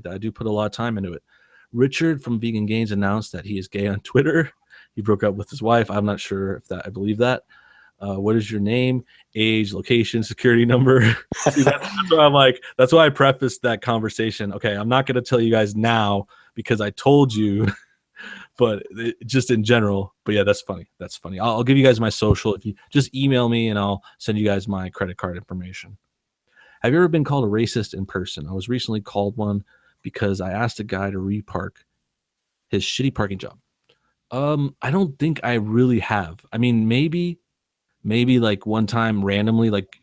I do put a lot of time into it. Richard from Vegan Gains announced that he is gay on Twitter. He broke up with his wife. I'm not sure if that I believe that. What is your name, age, location, security number? See, that's why I'm like, that's why I prefaced that conversation. Okay, I'm not going to tell you guys now because I told you, but just in general. But yeah, that's funny. That's funny. I'll give you guys my social. If you just email me and I'll send you guys my credit card information. Have you ever been called a racist in person? I was recently called one because I asked a guy to repark his shitty parking job. I don't think I really have. I mean, maybe like one time randomly, like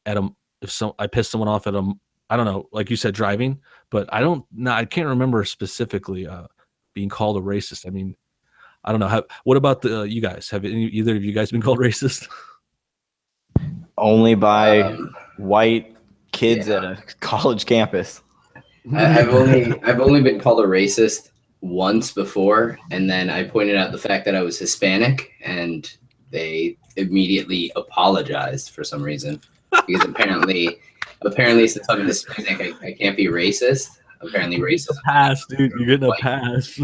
at a, I pissed someone off at a, I don't know, like you said, driving, but I can't remember specifically being called a racist. I mean, I don't know. What about you guys? Have either of you guys been called racist? Only by white kids at a college campus. I've only been called a racist once before, and then I pointed out the fact that I was Hispanic, and they immediately apologized for some reason, because apparently since I'm Hispanic, I can't be racist. Apparently racist. Pass, dude. You're getting a pass.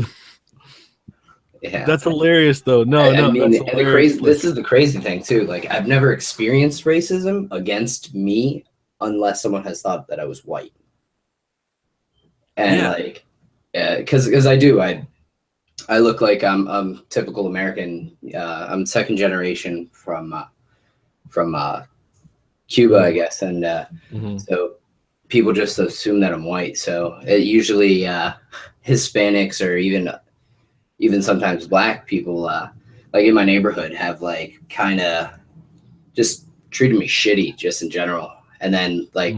Yeah, that's hilarious though. I mean, this is the crazy thing too. Like, I've never experienced racism against me unless someone has thought that I was white. And like, because I look like I'm typical American. I'm second generation from Cuba, I guess, and so people just assume that I'm white. So usually Hispanics or even sometimes black people, like in my neighborhood, have like kind of just treated me shitty just in general. And then like,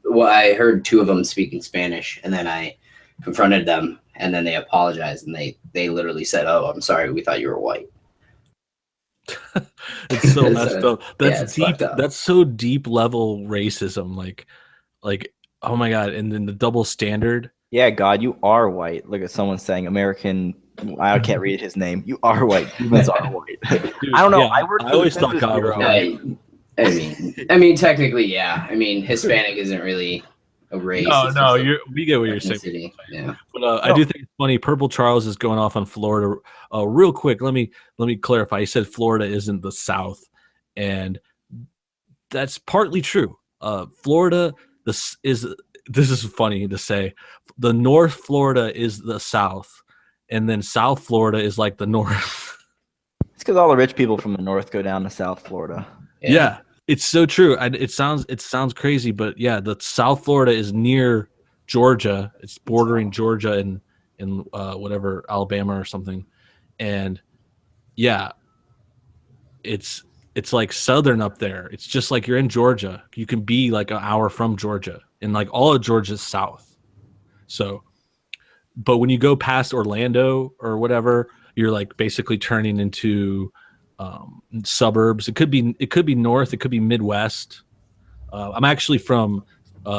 well, I heard two of them speaking Spanish, and then I confronted them, and then they apologized, and they literally said, "Oh, I'm sorry, we thought you were white." It's so messed up. That's deep. Up. That's so deep level racism. Like, oh my God. And then the double standard. Yeah, God, you are white. Look at someone saying American. I can't read his name. You are white. Humans are white. Dude, I don't know. Yeah, I always thought God was white. I mean, technically, yeah. I mean, Hispanic isn't really a race. No, we get what you're saying. Yeah. But I do think it's funny. Purple Charles is going off on Florida. Real quick, let me clarify. He said Florida isn't the South, and that's partly true. Florida, this is funny to say. The North Florida is the South, and then South Florida is like the North. It's because all the rich people from the North go down to South Florida. Yeah. It's so true. It sounds crazy, but yeah, the South Florida is near Georgia. It's bordering Georgia and whatever, Alabama or something. And yeah, it's like southern up there. It's just like you're in Georgia. You can be like an hour from Georgia, and like all of Georgia's south. So, but when you go past Orlando or whatever, you're like basically turning into suburbs. It could be north, it could be Midwest. I'm actually from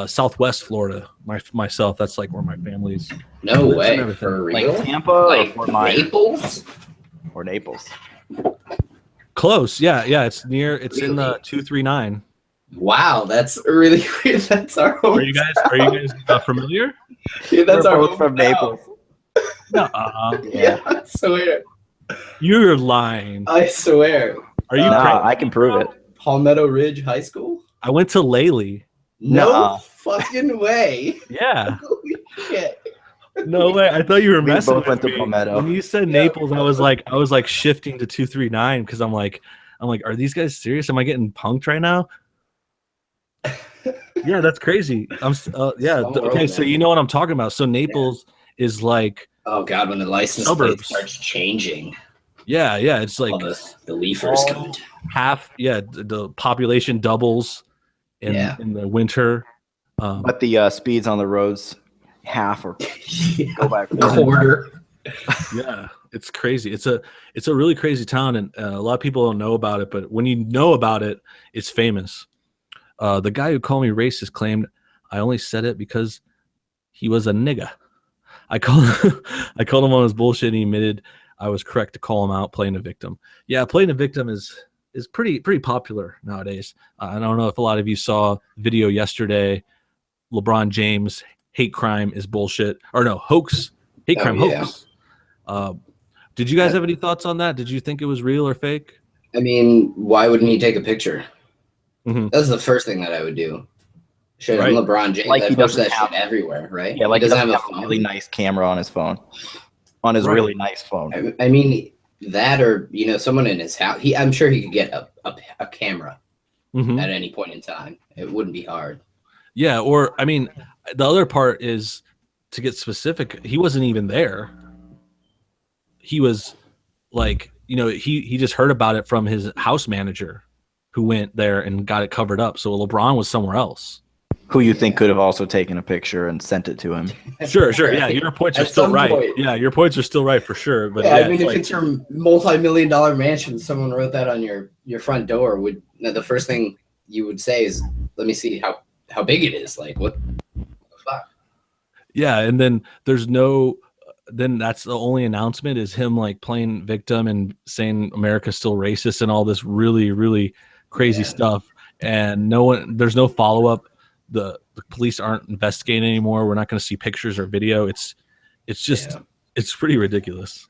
Southwest Florida myself. That's like where my family's. No way. For real? Like Tampa, like or Naples, or Naples. Close. Yeah. It's near. It's in the 239. Wow, that's really weird. That's our home. Are you guys familiar? Yeah, that's We're our both from Naples. No. Yeah, I swear. You're lying. I swear. Are you? I can prove it. Palmetto Ridge High School? I went to Lely. No fucking way. Yeah. Holy shit. No way. I thought you were messing both went with to me. Palmetto. When you said Naples, I was like shifting to 239 because I'm like, are these guys serious? Am I getting punked right now? Yeah, that's crazy. Okay, so you know what I'm talking about. So Naples is like, oh God, when the license plate starts changing. Yeah, it's like the leafers come half. Yeah, the population doubles in the winter, But the speeds on the roads half or go back quarter. Yeah, it's crazy. It's a really crazy town, and a lot of people don't know about it. But when you know about it, it's famous. The guy who called me racist claimed I only said it because he was a nigga. I called I called him on his bullshit, and he admitted I was correct to call him out playing a victim. Yeah, playing a victim is pretty popular nowadays. I don't know if a lot of you saw video yesterday. LeBron James hate crime is bullshit, or no, hoax, hate crime hoax. Did you guys have any thoughts on that? Did you think it was real or fake? I mean, why wouldn't he take a picture? Mm-hmm. That's the first thing that I would do. Shit, right. I'm LeBron James. Like I post that shit everywhere, right? Yeah, like he doesn't have a really nice camera on his phone. On his really nice phone. I mean, that, or someone in his house. I'm sure he could get a camera at any point in time. It wouldn't be hard. Yeah, or I mean, the other part is, to get specific, he wasn't even there. He was like, he just heard about it from his house manager, who went there and got it covered up. So LeBron was somewhere else. Who you think could have also taken a picture and sent it to him? Sure. Yeah, your points are still right. Yeah, your points are still right for sure. But I mean, if it's your multi-million-dollar mansion, someone wrote that on your front door, the first thing you would say is, "Let me see how big it is." Like, what the fuck? Yeah, and then then that's the only announcement, is him like playing victim and saying America's still racist and all this really, really crazy stuff. And there's no follow-up. The police aren't investigating anymore. We're not going to see pictures or video. It's just it's pretty ridiculous.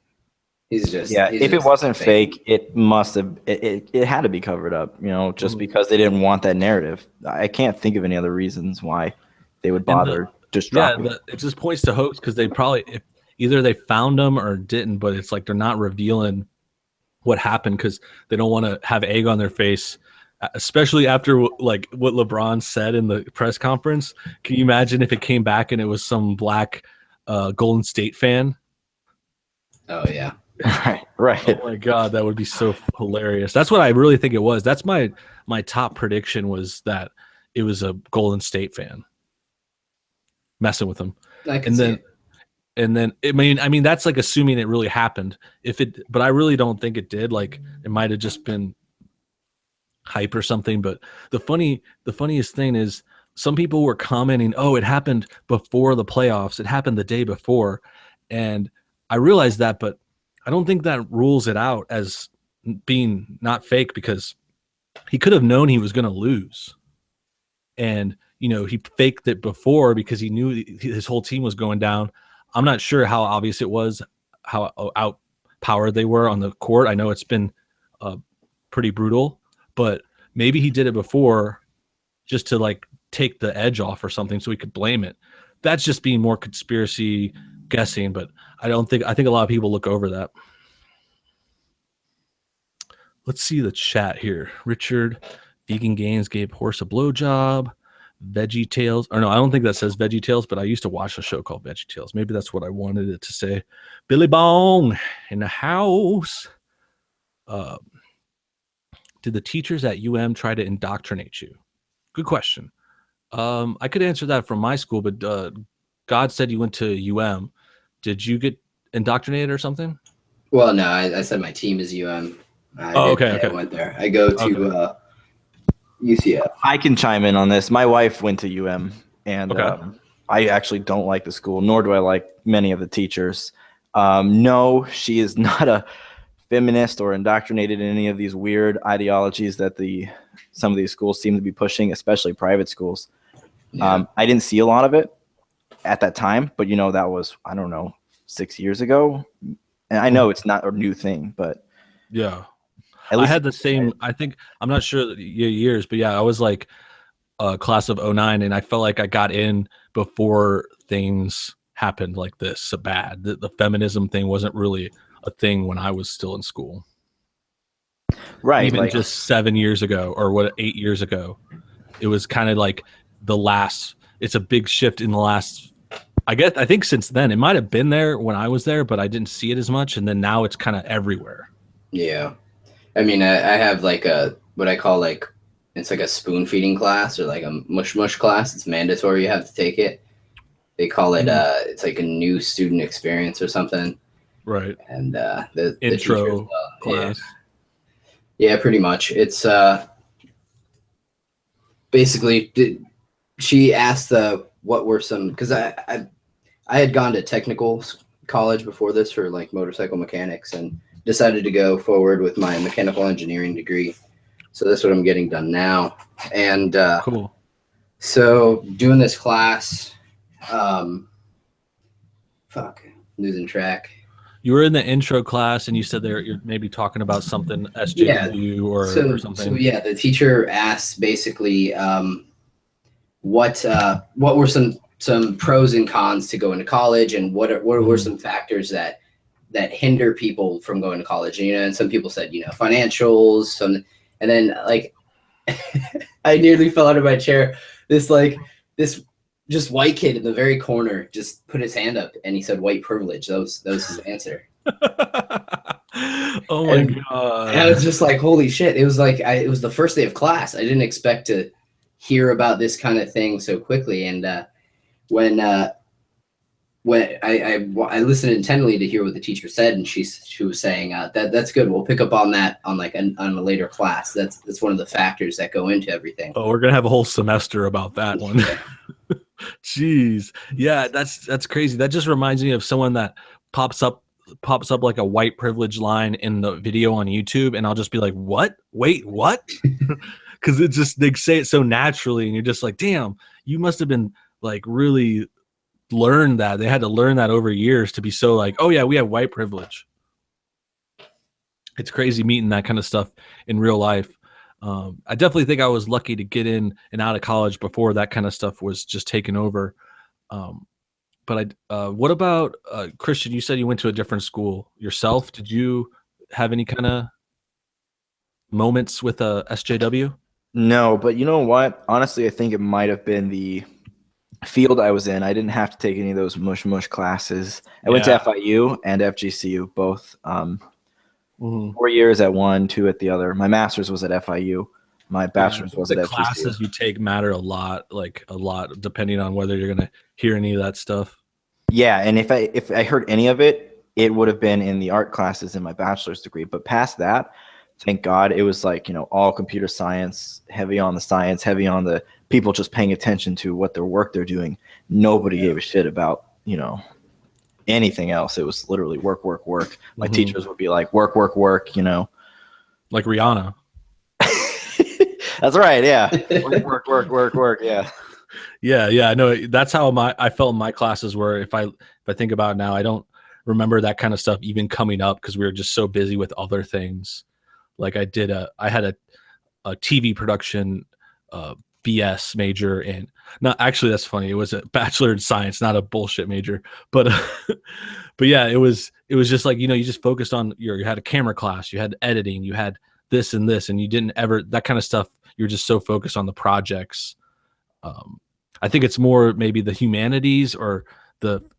He's just if it wasn't fake, it must have it had to be covered up, just because they didn't want that narrative. I can't think of any other reasons why they would bother just dropping it. It just points to hoax, because they probably either they found them or didn't, but it's like they're not revealing what happened because they don't want to have egg on their face, especially after like what LeBron said in the press conference. Can you imagine if it came back and it was some black Golden State fan? Oh yeah. Right. Oh my God, that would be so hilarious. That's what I really think it was. That's my top prediction, was that it was a Golden State fan messing with him. And then I mean that's like assuming it really happened. But I really don't think it did. Like, it might have just been hype or something. But the funniest thing is, some people were commenting, "Oh, it happened before the playoffs. It happened the day before," and I realized that, but I don't think that rules it out as being not fake, because he could have known he was going to lose, and he faked it before because he knew his whole team was going down. I'm not sure how obvious it was, how outpowered they were on the court. I know it's been pretty brutal, but maybe he did it before just to like take the edge off or something, so he could blame it. That's just being more conspiracy guessing, but I think a lot of people look over that. Let's see the chat here. Richard, vegan gains gave horse a blowjob. Veggie Tales, or no, I don't think that says Veggie Tales, but I used to watch a show called Veggie Tales. Maybe that's what I wanted it to say. Billy Bone in the house. Did the teachers at UM try to indoctrinate you? Good question. I could answer that from my school, but God said you went to UM. Did you get indoctrinated or something? Well, no, I said my team is UM. Okay. I went there. I go to UCF. I can chime in on this. My wife went to UM, and I actually don't like the school, nor do I like many of the teachers. No, she is not a feminist or indoctrinated in any of these weird ideologies that some of these schools seem to be pushing, especially private schools. Yeah. I didn't see a lot of it at that time, but that was, I don't know, 6 years ago. And I know it's not a new thing, but yeah. I had the same, I think, I'm not sure the years, but yeah, I was like class of 09, and I felt like I got in before things happened like this so bad. The feminism thing wasn't really a thing when I was still in school. Right. Even like, just 7 years ago, or 8 years ago, it was kind of like it's a big shift in the last, I think since then. It might have been there when I was there, but I didn't see it as much. And then now it's kind of everywhere. Yeah. I mean, I have like what I call like It's like a spoon feeding class or like a mush class. It's mandatory. You have to take it. They call it, it's like a new student experience or something. Right. And the Intro teacher as well. class. Yeah, pretty much. It's basically, she asked what were some, because I had gone to technical college before this for like motorcycle mechanics and decided to go forward with my mechanical engineering degree. So that's what I'm getting done now. And cool. So doing this class, losing track. You were in the intro class and you said you're maybe talking about something SJW or something. So yeah, the teacher asked basically what were some pros and cons to going to college, and what were some factors that hinder people from going to college. And, and some people said, financials, and then like I nearly fell out of my chair. This just white kid in the very corner just put his hand up and he said white privilege. That was his answer. Oh my God. And I was just like, holy shit. It was like it was the first day of class. I didn't expect to hear about this kind of thing so quickly. And when I listened intently to hear what the teacher said, and she was saying that's good. We'll pick up on that on a later class. That's one of the factors that go into everything. Oh, we're gonna have a whole semester about that one. Jeez, yeah, that's crazy. That just reminds me of someone that pops up like a white privilege line in the video on YouTube, and I'll just be like, "What? Wait, what?" Because it's just they say it so naturally, and you're just like, "Damn, you must have been like really." Learned that. They had to learn that over years to be so like, oh yeah, we have white privilege. It's crazy meeting that kind of stuff in real life. I definitely think I was lucky to get in and out of college before that kind of stuff was just taken over. But what about Christian? You said you went to a different school yourself. Did you have any kind of moments with SJW? No, but you know what? Honestly, I think it might have been the field I was in. I didn't have to take any of those mush classes. I went to FIU and FGCU, both 4 years at one, 2 at the other. My master's was at FIU. My bachelor's was at FGCU. The classes you take matter a lot, depending on whether you're going to hear any of that stuff. Yeah, and if I heard any of it, it would have been in the art classes in my bachelor's degree. But past that, thank God, it was like, all computer science, heavy on the science, heavy on the people just paying attention to what their work they're doing. Nobody gave a shit about, anything else. It was literally work. My teachers would be like, work. Like Rihanna. That's right. Yeah. Work. Yeah. Yeah. I know. That's how I felt my classes were. If I think about it now, I don't remember that kind of stuff even coming up because we were just so busy with other things. Like I had a TV production BS major, and actually that's funny. It was a bachelor in science, not a bullshit major, but yeah, it was just like, you just focused on you had a camera class, you had editing, you had this and this, and you didn't ever that kind of stuff. You're just so focused on the projects. I think it's more maybe the humanities or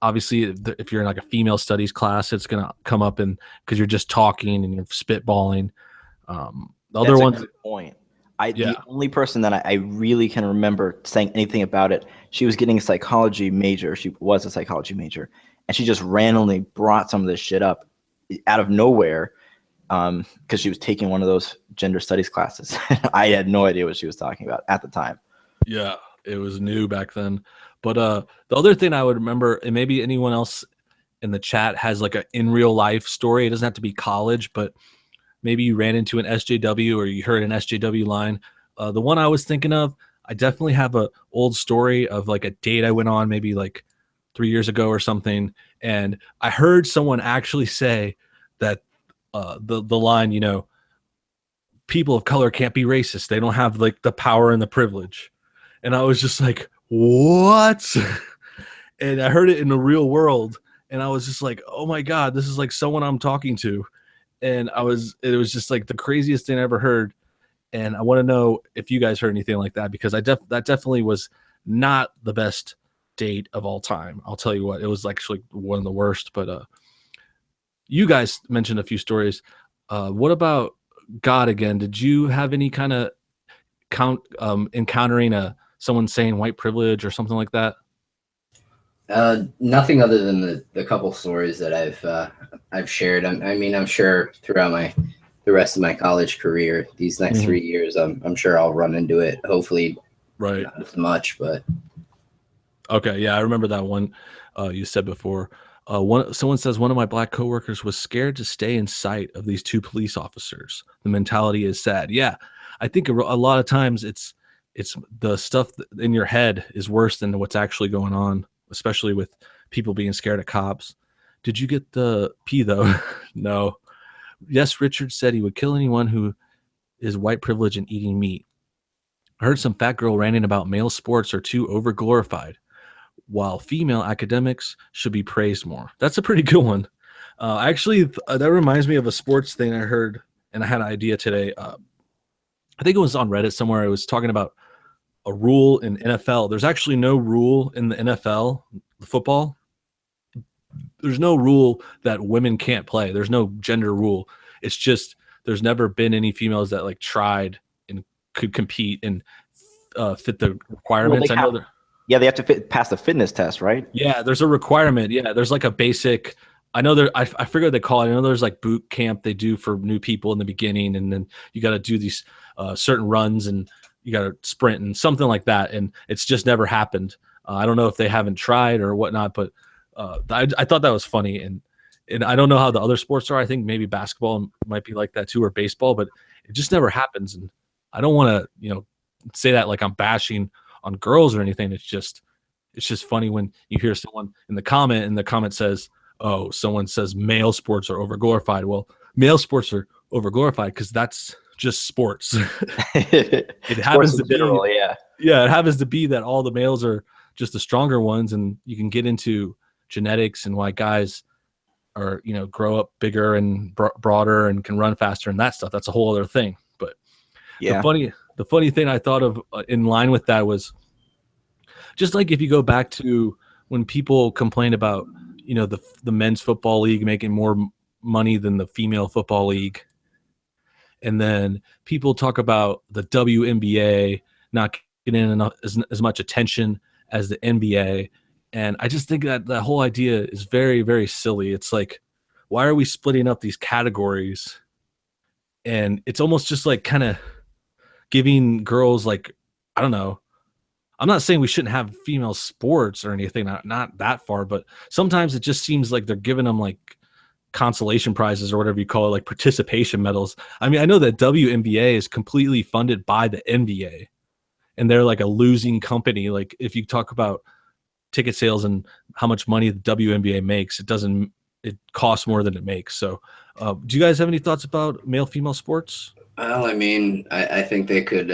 obviously if you're in like a female studies class, it's going to come up because you're just talking and you're spitballing. The other one's good point. The only person that I really can remember saying anything about it, she was getting a psychology major. She was a psychology major, and she just randomly brought some of this shit up out of nowhere because she was taking one of those gender studies classes. I had no idea what she was talking about at the time. Yeah, it was new back then. But the other thing I would remember, and maybe anyone else in the chat has like a in real life story. It doesn't have to be college, but maybe you ran into an SJW or you heard an SJW line. The one I was thinking of, I definitely have a old story of like a date I went on maybe like 3 years ago or something. And I heard someone actually say that the line, people of color can't be racist. They don't have like the power and the privilege. And I was just like, what? And I heard it in the real world. And I was just like, oh my God, this is like someone I'm talking to. And it was just like the craziest thing I ever heard. And I want to know if you guys heard anything like that, because that definitely was not the best date of all time. I'll tell you what, it was actually one of the worst. But you guys mentioned a few stories. What about God again? Did you have any kind of encountering someone saying white privilege or something like that? Nothing other than the couple stories that I've shared. I mean, I'm sure throughout the rest of my college career, these next 3 years, I'm sure I'll run into it. Hopefully, Right. not as much, but Okay, yeah, I remember that one you said before. Someone says one of my black coworkers was scared to stay in sight of these two police officers. The mentality is sad. Yeah, I think a lot of times it's the stuff in your head is worse than what's actually going on, especially with people being scared of cops. Did you get the P though? No. Yes, Richard said he would kill anyone who is white privilege and eating meat. I heard some fat girl ranting about male sports are too overglorified, while female academics should be praised more. That's a pretty good one. Actually, that reminds me of a sports thing I heard, and I had an idea today. I think it was on Reddit somewhere. I was talking about a rule in NFL. There's actually no rule in the NFL, football. There's no rule that women can't play. There's no gender rule. It's just there's never been any females that like tried and could compete and fit the requirements. Well, they have to pass the fitness test, right? Yeah, there's a requirement. Yeah, there's like a basic. I know there. I forget what they call it. I know there's like boot camp they do for new people in the beginning, and then you got to do these certain runs and you got to sprint and something like that. And it's just never happened. I don't know if they haven't tried or whatnot, but I thought that was funny. And I don't know how the other sports are. I think maybe basketball might be like that too, or baseball, but it just never happens. And I don't want to, say that like I'm bashing on girls or anything. It's just funny when you hear someone in the comment and the comment says, oh, someone says male sports are overglorified. Well, male sports are overglorified because that's just sports. It happens to general, be, yeah, it happens to be that all the males are just the stronger ones, and you can get into genetics and why guys are, grow up bigger and broader and can run faster and that stuff. That's a whole other thing. But yeah, the funny thing I thought of in line with that was just like if you go back to when people complain about, the men's football league making more money than the female football league. And then people talk about the WNBA not getting enough as much attention as the NBA. And I just think that the whole idea is very, very silly. It's like, why are we splitting up these categories? And it's almost just like kind of giving girls like, I don't know. I'm not saying we shouldn't have female sports or anything, not that far, but sometimes it just seems like they're giving them like consolation prizes or whatever you call it, like participation medals. I mean, I know that WNBA is completely funded by the NBA and they're like a losing company. Like if you talk about ticket sales and how much money the WNBA makes, it costs more than it makes. So do you guys have any thoughts about male female sports? Well, I mean, I think they could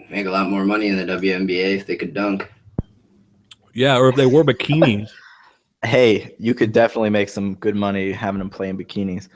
make a lot more money in the WNBA if they could dunk. Yeah, or if they wore bikinis. Hey, you could definitely make some good money having them play in bikinis.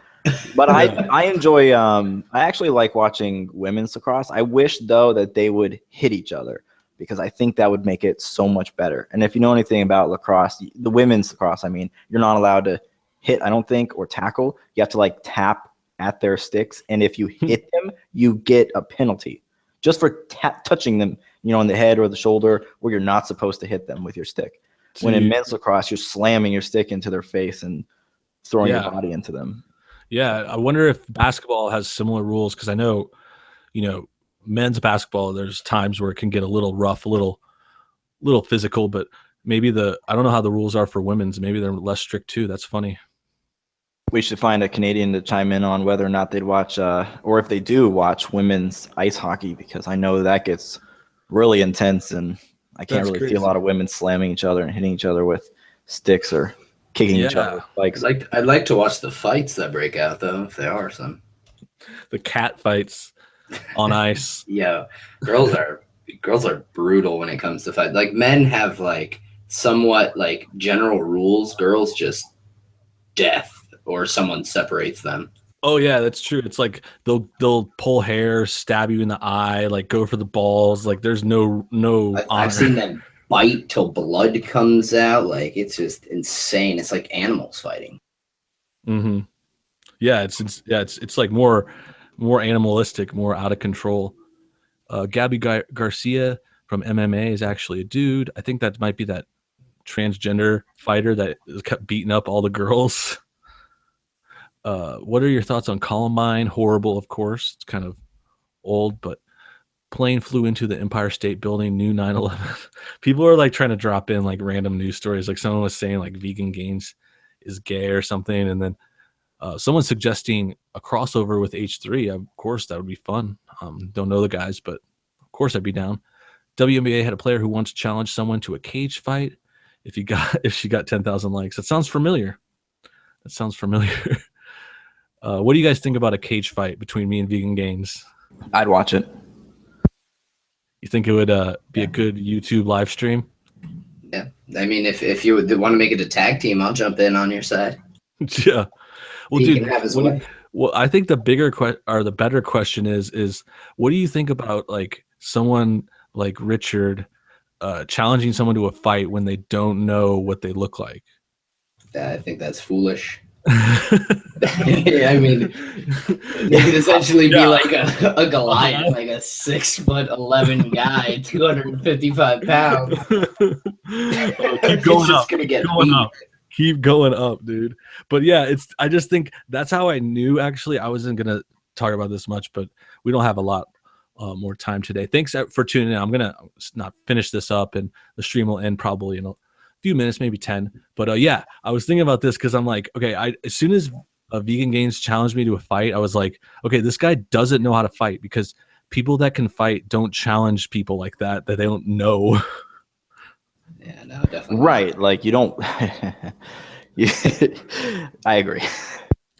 But I enjoy I actually like watching women's lacrosse. I wish though that they would hit each other because I think that would make it so much better. And if you know anything about lacrosse, the women's lacrosse, I mean, you're not allowed to hit, I don't think, or tackle. You have to like tap at their sticks, and if you hit them, you get a penalty just for touching them, on the head or the shoulder, where you're not supposed to hit them with your stick. When in men's lacrosse, you're slamming your stick into their face and throwing your body into them. Yeah, I wonder if basketball has similar rules because I know, men's basketball, there's times where it can get a little rough, a little physical, but maybe I don't know how the rules are for women's. Maybe they're less strict too. That's funny. We should find a Canadian to chime in on whether or not they'd watch, or if they do watch women's ice hockey, because I know that gets really intense, and I can't really see a lot of women slamming each other and hitting each other with sticks or kicking each other with spikes. I'd like to watch the fights that break out, though, if there are some. The cat fights on ice. Yeah, girls are brutal when it comes to fight. Like men have like somewhat like general rules. Girls just death. Or someone separates them. Oh yeah, that's true. It's like they'll pull hair, stab you in the eye, like go for the balls. Like there's no. I've seen them bite till blood comes out. Like it's just insane. It's like animals fighting. Mm-hmm. Yeah, it's like more animalistic, more out of control. Gabby Garcia from MMA is actually a dude. I think that might be that transgender fighter that kept beating up all the girls. What are your thoughts on Columbine? Horrible, of course. It's kind of old, but plane flew into the Empire State Building, new 9/11. People are like trying to drop in like random news stories. Like someone was saying like Vegan Gains is gay or something, and then someone suggesting a crossover with H3. Of course, that would be fun. Don't know the guys, but of course I'd be down. WNBA had a player who wants to challenge someone to a cage fight if she got 10,000 likes. That sounds familiar. What do you guys think about a cage fight between me and Vegan Gains? I'd watch it. You think it would be a good YouTube live stream? Yeah, I mean, if you want to make it a tag team, I'll jump in on your side. Yeah. Well, He dude, can have his way. well, I think the the better question is what do you think about like someone like Richard challenging someone to a fight when they don't know what they look like? I think that's foolish. I mean, they could essentially be like a Goliath, like a 6'11" guy, 255 pounds. Keep going up. Gonna get Keep going up, dude. But yeah, I just think that's how I knew. Actually, I wasn't gonna talk about this much, but we don't have a lot more time today. Thanks for tuning in. I'm gonna not finish this up, and the stream will end probably in a few minutes, maybe 10. But yeah, I was thinking about this because I'm like, okay, as soon as Vegan Gains challenged me to a fight, I was like, okay, this guy doesn't know how to fight, because people that can fight don't challenge people like that they don't know. Yeah, no, definitely. Right, like you don't. I agree.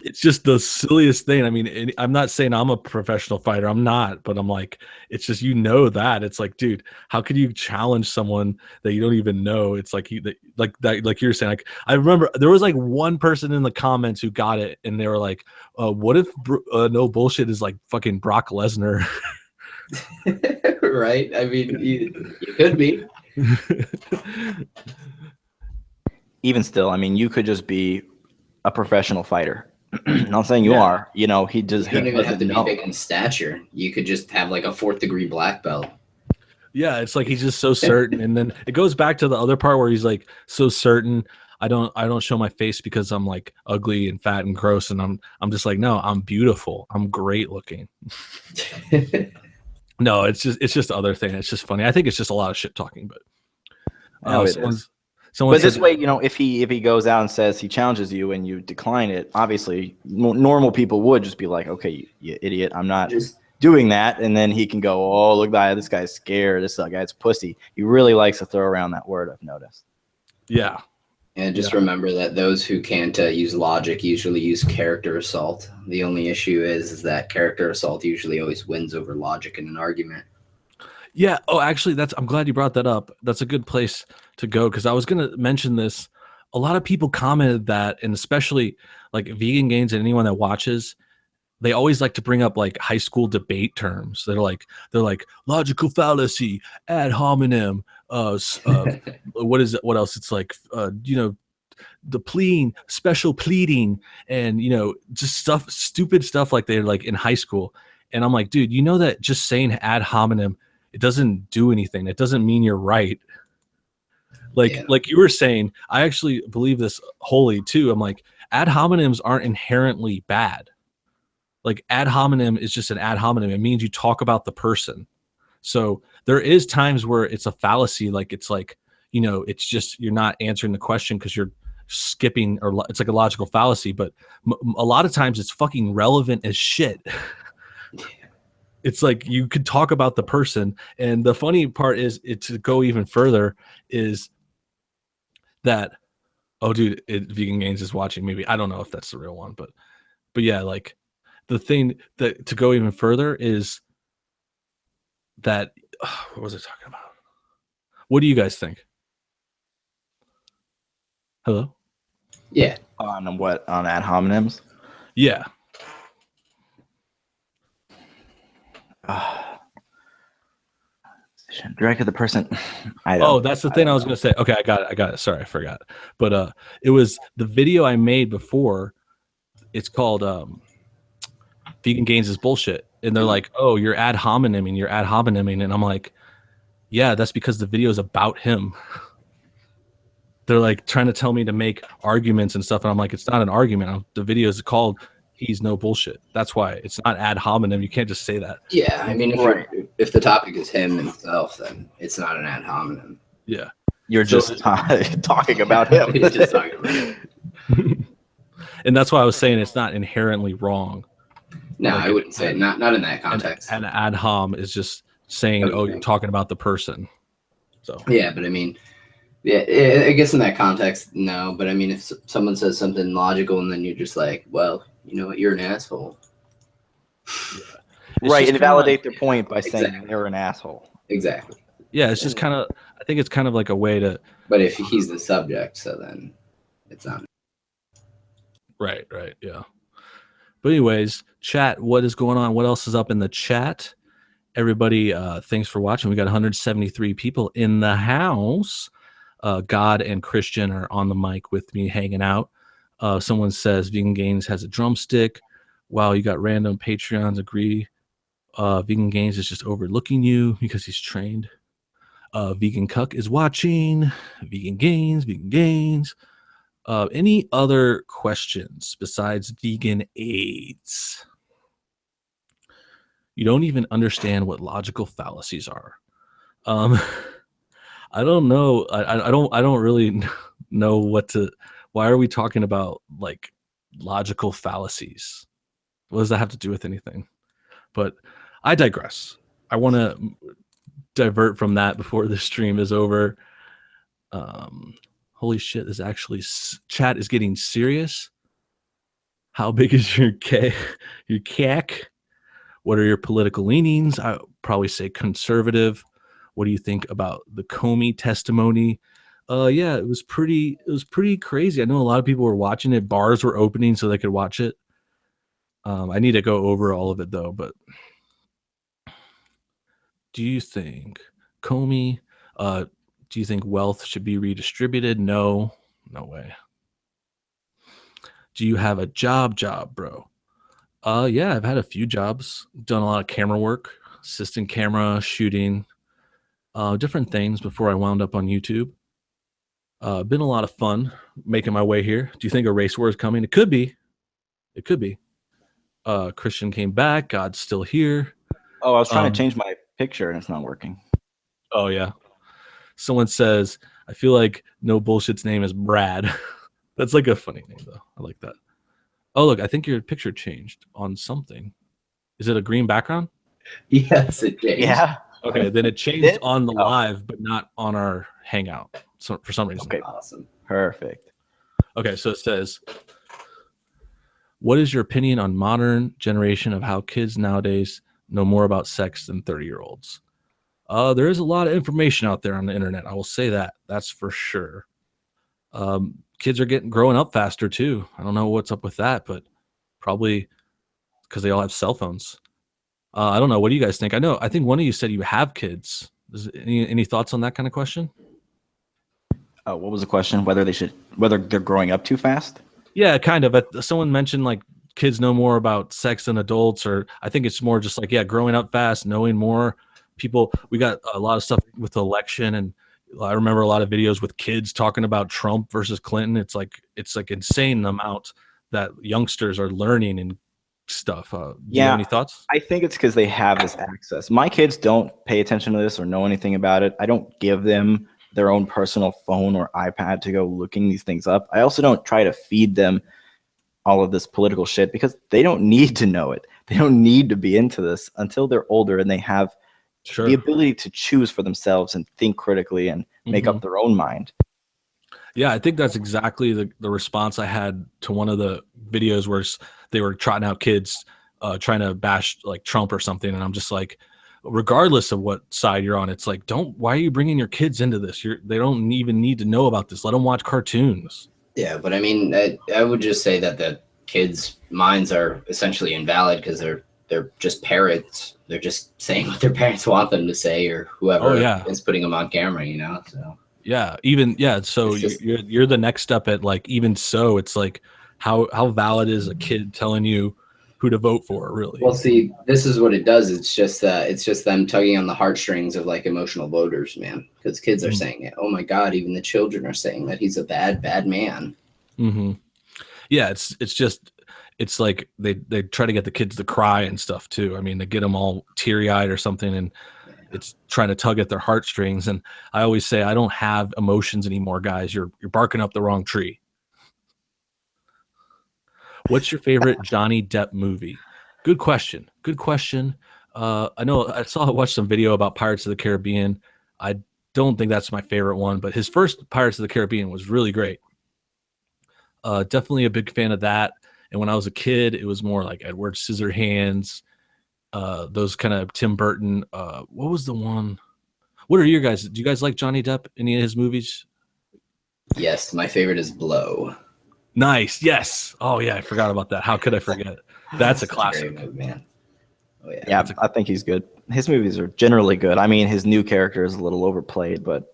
It's just the silliest thing. I mean, I'm not saying I'm a professional fighter. I'm not, but I'm like, it's just, that it's like, dude, how could you challenge someone that you don't even know? It's like like you're saying. Like, I remember there was like one person in the comments who got it, and they were like, "What if no bullshit is like fucking Brock Lesnar?" Right? I mean, you could be. Even still, I mean, you could just be a professional fighter. Not saying you are. You know, he just. You don't even have to be big in stature. You could just have like a 4th-degree black belt. Yeah, it's like he's just so certain, and then it goes back to the other part where he's like so certain. I don't show my face because I'm like ugly and fat and gross, and I'm just like, no, I'm beautiful. I'm great looking. No, it's just the other thing. It's just funny. I think it's just a lot of shit talking, but but this way, you know, if he goes out and says he challenges you and you decline it, obviously normal people would just be like, okay, you idiot, I'm not just doing that. And then he can go, oh, look, this guy's scared. This guy's pussy. He really likes to throw around that word, I've noticed. Yeah. And just remember that those who can't use logic usually use character assault. The only issue is that character assault usually always wins over logic in an argument. Yeah. Oh, actually, I'm glad you brought that up. That's a good place to go, because I was going to mention this. A lot of people commented that, and especially like Vegan Gains and anyone that watches, they always like to bring up like high school debate terms. They're like logical fallacy, ad hominem. What is it? What else? It's like the pleading, special pleading, and just stupid stuff like they're like in high school. And I'm like, dude, you know that just saying ad hominem, it doesn't do anything. It doesn't mean you're right. Like you were saying, I actually believe this wholly too. I'm like, ad hominems aren't inherently bad. Like, ad hominem is just an ad hominem. It means you talk about the person. So there is times where it's a fallacy. Like, it's like, it's just, you're not answering the question because you're skipping, or it's like a logical fallacy. But a lot of times it's fucking relevant as shit. It's like you could talk about the person. And the funny part is, to go even further, is that, oh, dude, Vegan Gains is watching. Maybe, I don't know if that's the real one, but yeah, like, the thing that to go even further is that what was I talking about? What do you guys think? Hello? Yeah. On what? On ad hominems? Yeah. Direct to the person. That's the thing I was going to say. Okay, I got it. Sorry, I forgot. But it was the video I made before. It's called Vegan Gains is Bullshit. And they're like, oh, you're ad hominiming, and I'm like, yeah, that's because the video is about him. They're like trying to tell me to make arguments and stuff, and I'm like, it's not an argument. The video is called "He's No Bullshit." That's why it's not ad hominem. You can't just say that. Yeah, I mean, if the topic is him himself, then it's not an ad hominem. Yeah, you're just talking about him. He's just talking about him. And that's why I was saying it's not inherently wrong. No, I wouldn't say not in that context. An ad hom is just saying, oh, you're talking about the person. So yeah, but I mean. Yeah, I guess in that context, no. But I mean, if someone says something logical and then you're just like, well, you know what, you're an asshole. Yeah. Right, invalidate their point by saying they're an asshole. Exactly. Yeah, it's just kind of, I think it's kind of like a way to. But if he's the subject, so then it's not. Right, yeah. But anyways, chat, what is going on? What else is up in the chat? Everybody, thanks for watching. We got 173 people in the house. God and Christian are on the mic with me hanging out. Someone says Vegan Gains has a drumstick. Wow, you got random Patreons agree. Vegan Gains is just overlooking you because he's trained. Vegan Cuck is watching. Vegan Gains. Any other questions besides vegan AIDS? You don't even understand what logical fallacies are. I don't know. I don't really know what to. Why are we talking about like logical fallacies? What does that have to do with anything? But I digress. I want to divert from that before the stream is over. Holy shit! This actually chat is getting serious. How big is your your CAC? What are your political leanings? I would probably say conservative. What do you think about the Comey testimony? Yeah, it was pretty crazy. I know a lot of people were watching it. Bars were opening so they could watch it. I need to go over all of it though, but do you think Comey, do you think wealth should be redistributed? No way. Do you have a job, bro? Yeah, I've had a few jobs, done a lot of camera work, assistant camera, shooting, different things before I wound up on YouTube. Been a lot of fun making my way here. Do you think a race war is coming? It could be. Christian came back. God's still here. Oh, I was trying to change my picture and it's not working. Oh, yeah. Someone says, I feel like No Bullshit's name is Brad. That's like a funny name, though. I like that. Oh, look, I think your picture changed on something. Is it a green background? Yes, it changed. Yeah. Okay, then it changed on the live, but not on our Hangout. So for some reason. Okay, awesome. Perfect. Okay, so it says, what is your opinion on modern generation of how kids nowadays know more about sex than 30-year-olds? There is a lot of information out there on the internet. I will say that. That's for sure. Kids are growing up faster too. I don't know what's up with that, but probably because they all have cell phones. I don't know. What do you guys think? I think one of you said you have kids. Any thoughts on that kind of question? Oh, what was the question? Whether they're growing up too fast? Yeah, kind of. Someone mentioned like kids know more about sex than adults, or I think it's more just like, yeah, growing up fast, knowing more. People, we got a lot of stuff with the election, and I remember a lot of videos with kids talking about Trump versus Clinton. It's like insane the amount that youngsters are learning and stuff. Do you have any thoughts? I think it's because they have this access. My kids don't pay attention to this or know anything about it. I don't give them their own personal phone or iPad to go looking these things up. I also don't try to feed them all of this political shit because they don't need to know it. They don't need to be into this until they're older and they have the ability to choose for themselves and think critically and make up their own mind. Yeah, I think that's exactly the response I had to one of the videos where they were trotting out kids trying to bash like Trump or something. And I'm just like, regardless of what side you're on, it's like, why are you bringing your kids into this? They don't even need to know about this. Let them watch cartoons. Yeah, but I mean, I would just say that the kids' minds are essentially invalid because they're just parrots. They're just saying what their parents want them to say, or whoever is putting them on camera, you know? So so you're the next step at like, even so, it's like how valid is a kid telling you who to vote for, really. Well, see, this is what it does. It's just them tugging on the heartstrings of like emotional voters, man. Because kids are saying it. Oh my God, even the children are saying that he's a bad, bad man. Mm-hmm. Yeah, it's like they try to get the kids to cry and stuff too. I mean, they get them all teary eyed or something, and it's trying to tug at their heartstrings. And I always say, I don't have emotions anymore, guys. You're barking up the wrong tree. What's your favorite Johnny Depp movie? Good question. Good question. I know I watched some video about Pirates of the Caribbean. I don't think that's my favorite one, but his first Pirates of the Caribbean was really great. Definitely a big fan of that. And when I was a kid, it was more like Edward Scissorhands, those kind of Tim Burton. What was the one? What are your guys? Do you guys like Johnny Depp? Any of his movies? Yes, my favorite is Blow. Nice. Yes. Oh yeah, I forgot about that. How could I forget? That's a classic. Great movie, man. Oh yeah. Yeah, I think he's good. His movies are generally good. I mean, his new character is a little overplayed, but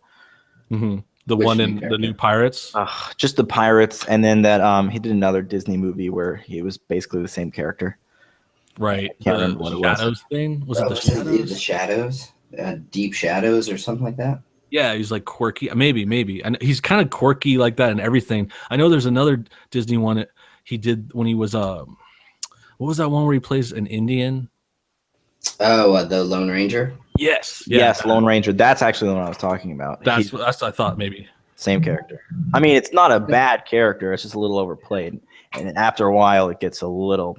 the one in the new Pirates, just the Pirates, and then that he did another Disney movie where he was basically the same character. Right. I can't remember what it was. Shadows thing? Was it the Shadows? The Shadows, Deep Shadows, or something like that. Yeah, he's like quirky. Maybe. And he's kind of quirky like that and everything. I know there's another Disney one he did when he was what was that one where he plays an Indian? Oh, the Lone Ranger. Yes. Yeah, yes, Lone Ranger. That's actually the one I was talking about. That's what I thought maybe. Same character. I mean, it's not a bad character. It's just a little overplayed, and then after a while, it gets a little,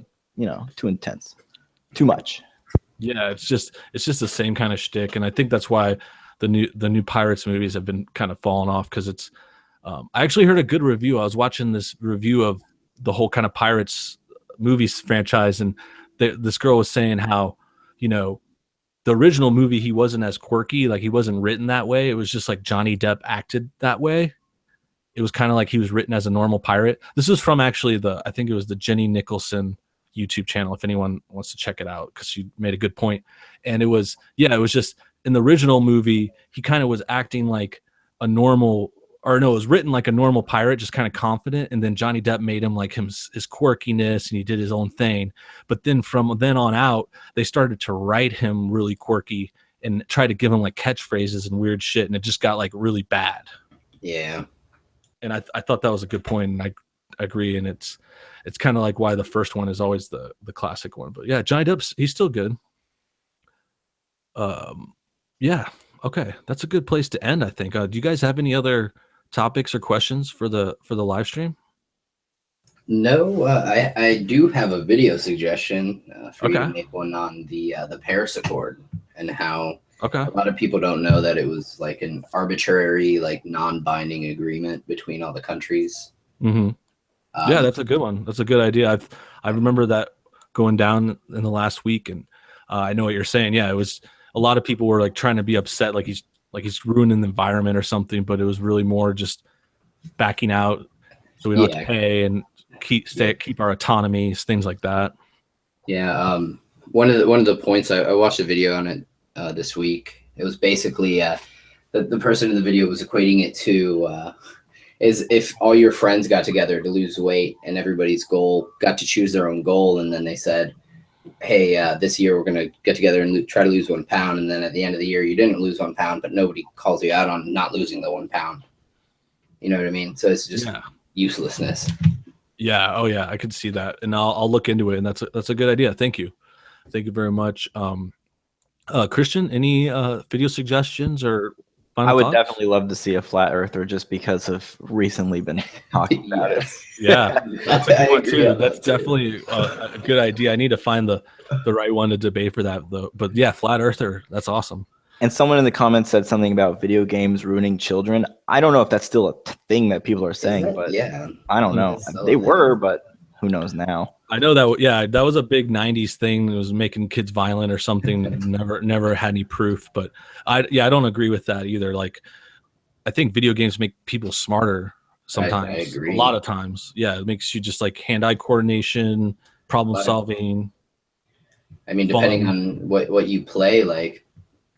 too intense, too much. Yeah, it's just the same kind of shtick, and I think that's why the new Pirates movies have been kind of falling off because it's. I actually heard a good review. I was watching this review of the whole kind of Pirates movies franchise, and this girl was saying how, the original movie he wasn't as quirky, like he wasn't written that way. It was just like Johnny Depp acted that way. It was kind of like he was written as a normal pirate. This is from actually I think it was the Jenny Nicholson YouTube channel, if anyone wants to check it out, because she made a good point. And it was just in the original movie, he kind of was acting like a normal, or no, it was written like a normal pirate, just kind of confident. And then Johnny Depp made him like his quirkiness, and he did his own thing. But then from then on out, they started to write him really quirky and try to give him like catchphrases and weird shit. And it just got like really bad. Yeah. And I thought that was a good point, and I agree. And it's kind of like why the first one is always the classic one. But yeah, Johnny Depp's, he's still good. Yeah. Okay. That's a good place to end, I think. Do you guys have any other topics or questions for the live stream? No, I do have a video suggestion for you to Okay. make one on the Paris Accord, and how Okay. a lot of people don't know that it was like an arbitrary, like non-binding agreement between all the countries. Mm-hmm. Yeah, that's a good one. That's a good idea. I remember that going down in the last week, and I know what you're saying. Yeah, it was a lot of people were like trying to be upset, like he's ruining the environment or something, but it was really more just backing out so we don't have to pay and keep our autonomies, things like that. Yeah. One of the points I watched a video on it this week. It was basically the person in the video was equating it to is if all your friends got together to lose weight and everybody's got to choose their own goal, and then they said, hey, this year we're going to get together and try to lose 1 pound. And then at the end of the year, you didn't lose 1 pound, but nobody calls you out on not losing the 1 pound. You know what I mean? So it's just uselessness. Yeah. Oh yeah. I could see that. And I'll look into it. And that's a good idea. Thank you. Thank you very much. Christian, any video suggestions or final thoughts? Definitely love to see a flat earther, just because of recently been talking about it. Yeah, that's a good one too. That's definitely a good idea. I need to find the right one to debate for that though. But yeah, flat earther, that's awesome. And someone in the comments said something about video games ruining children. I don't know if that's still a thing that people are saying, but yeah, I don't know. They were, but who knows now? I know that. Yeah, that was a big '90s thing. It was making kids violent or something. never had any proof, but I don't agree with that either. Like, I think video games make people smarter sometimes. I agree. A lot of times, yeah, it makes you just like hand-eye coordination, problem solving. I mean, depending on what you play, like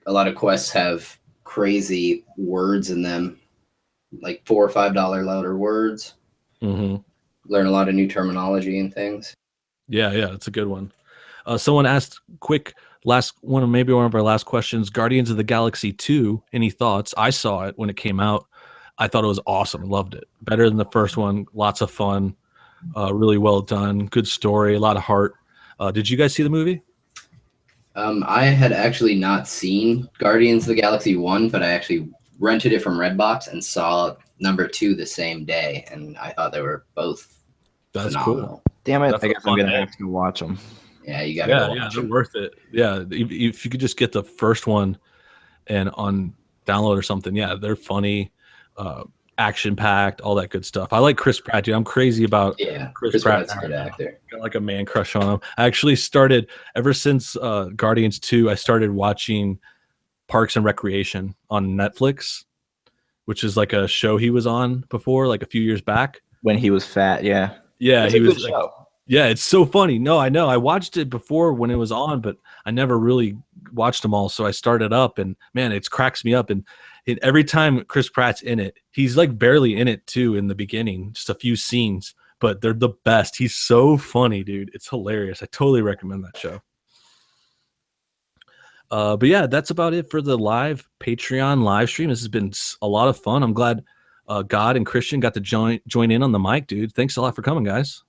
a lot of quests have crazy words in them, like $4 or $5 louder words. Mm-hmm. Learn a lot of new terminology and things. Yeah, it's a good one. Someone asked, quick last one, maybe one of our last questions. Guardians of the Galaxy 2. Any thoughts? I saw it when it came out. I thought it was awesome. Loved it. Better than the first one. Lots of fun. Really well done. Good story. A lot of heart. Did you guys see the movie? I had actually not seen Guardians of the Galaxy 1, but I actually rented it from Redbox and saw number 2 the same day, and I thought they were both phenomenal. Cool. Damn it! That's I guess I'm gonna have to watch them. Yeah, you gotta go watch they're them. worth it. Yeah, if you could just get the first one and on download or something, yeah, they're funny, action packed, all that good stuff. I like Chris Pratt, dude. I'm crazy about Chris Pratt's a good actor. Got like a man crush on him. I actually started ever since Guardians 2. I started watching Parks and Recreation on Netflix, which is like a show he was on before, like a few years back when he was fat. Yeah, he was like, show. Yeah, it's so funny. No, I know. I watched it before when it was on, but I never really watched them all. So I started up, and man, it cracks me up. And every time Chris Pratt's in it, he's like barely in it too in the beginning, just a few scenes, but they're the best. He's so funny, dude. It's hilarious. I totally recommend that show. But yeah, that's about it for the live Patreon live stream. This has been a lot of fun. I'm glad God and Christian got to join in on the mic, dude. Thanks a lot for coming, guys.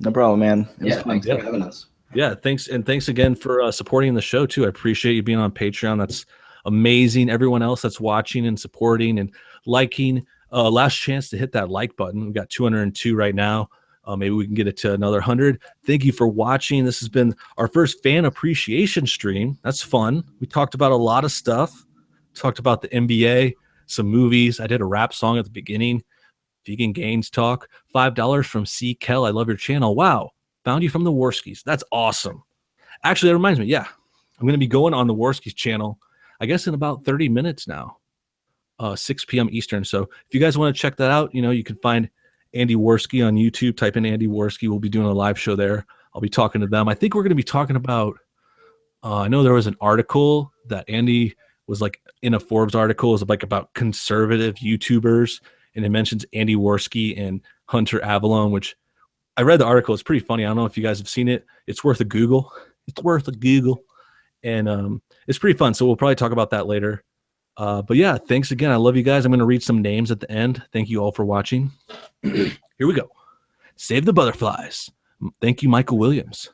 No problem, man. Thanks for having us. Yeah, thanks again for supporting the show too. I appreciate you being on Patreon. That's amazing. Everyone else that's watching and supporting and liking. Last chance to hit that like button. We've got 202 right now. Maybe we can get it to another 100. Thank you for watching. This has been our first fan appreciation stream. That's fun. We talked about a lot of stuff. Talked about the NBA, some movies. I did a rap song at the beginning. Vegan Gains talk. $5 from C. Kel. I love your channel. Wow. Found you from the Warskis. That's awesome. Actually, that reminds me. Yeah. I'm going to be going on the Warskis channel, I guess, in about 30 minutes now, 6 p.m. Eastern. So if you guys want to check that out, you can find Andy Warski on YouTube. Type in Andy Warski. We'll be doing a live show there. I'll be talking to them. I think we're going to be talking about, I know there was an article that Andy was like in a Forbes article. It was like about conservative YouTubers. And it mentions Andy Warski and Hunter Avalon, which I read the article. It's pretty funny. I don't know if you guys have seen it. It's worth a Google. And it's pretty fun. So we'll probably talk about that later. But yeah, thanks again. I love you guys. I'm going to read some names at the end. Thank you all for watching. Here we go. Save the Butterflies. Thank you, Michael Williams.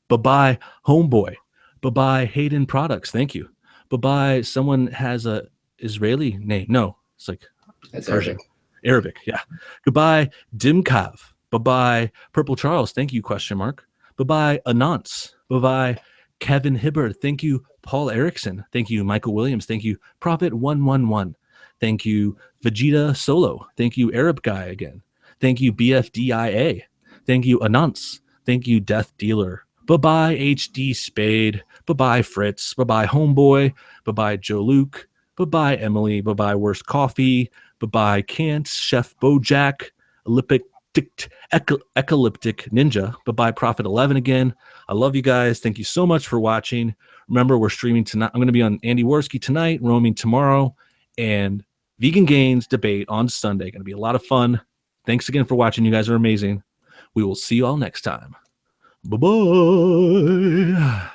Bye-bye, Homeboy. Bye-bye, Hayden Products. Thank you. Bye-bye, someone has a Israeli name. No, it's like It's Arabic. Arabic, yeah. Goodbye, Dimkav. Bye-bye, Purple Charles. Thank you, question mark. Bye-bye, Anance. Bye-bye, Kevin Hibbard. Thank you, Paul Erickson. Thank you, Michael Williams. Thank you, Prophet 111. Thank you, Vegeta Solo. Thank you, Arab Guy again. Thank you, BFDIA. Thank you, Anance. Thank you, Death Dealer. Bye-bye, HD Spade. Bye-bye, Fritz. Bye-bye, Homeboy. Bye-bye, Joe Luke. Bye-bye, Emily. Bye-bye, Worst Coffee. Bye-bye, Kant, Chef Bojack, Elliptic Ninja. Bye-bye, Prophet 11 again. I love you guys. Thank you so much for watching. Remember, we're streaming tonight. I'm going to be on Andy Warski tonight, Roaming tomorrow, and Vegan Gains debate on Sunday. Going to be a lot of fun. Thanks again for watching. You guys are amazing. We will see you all next time. Bye-bye.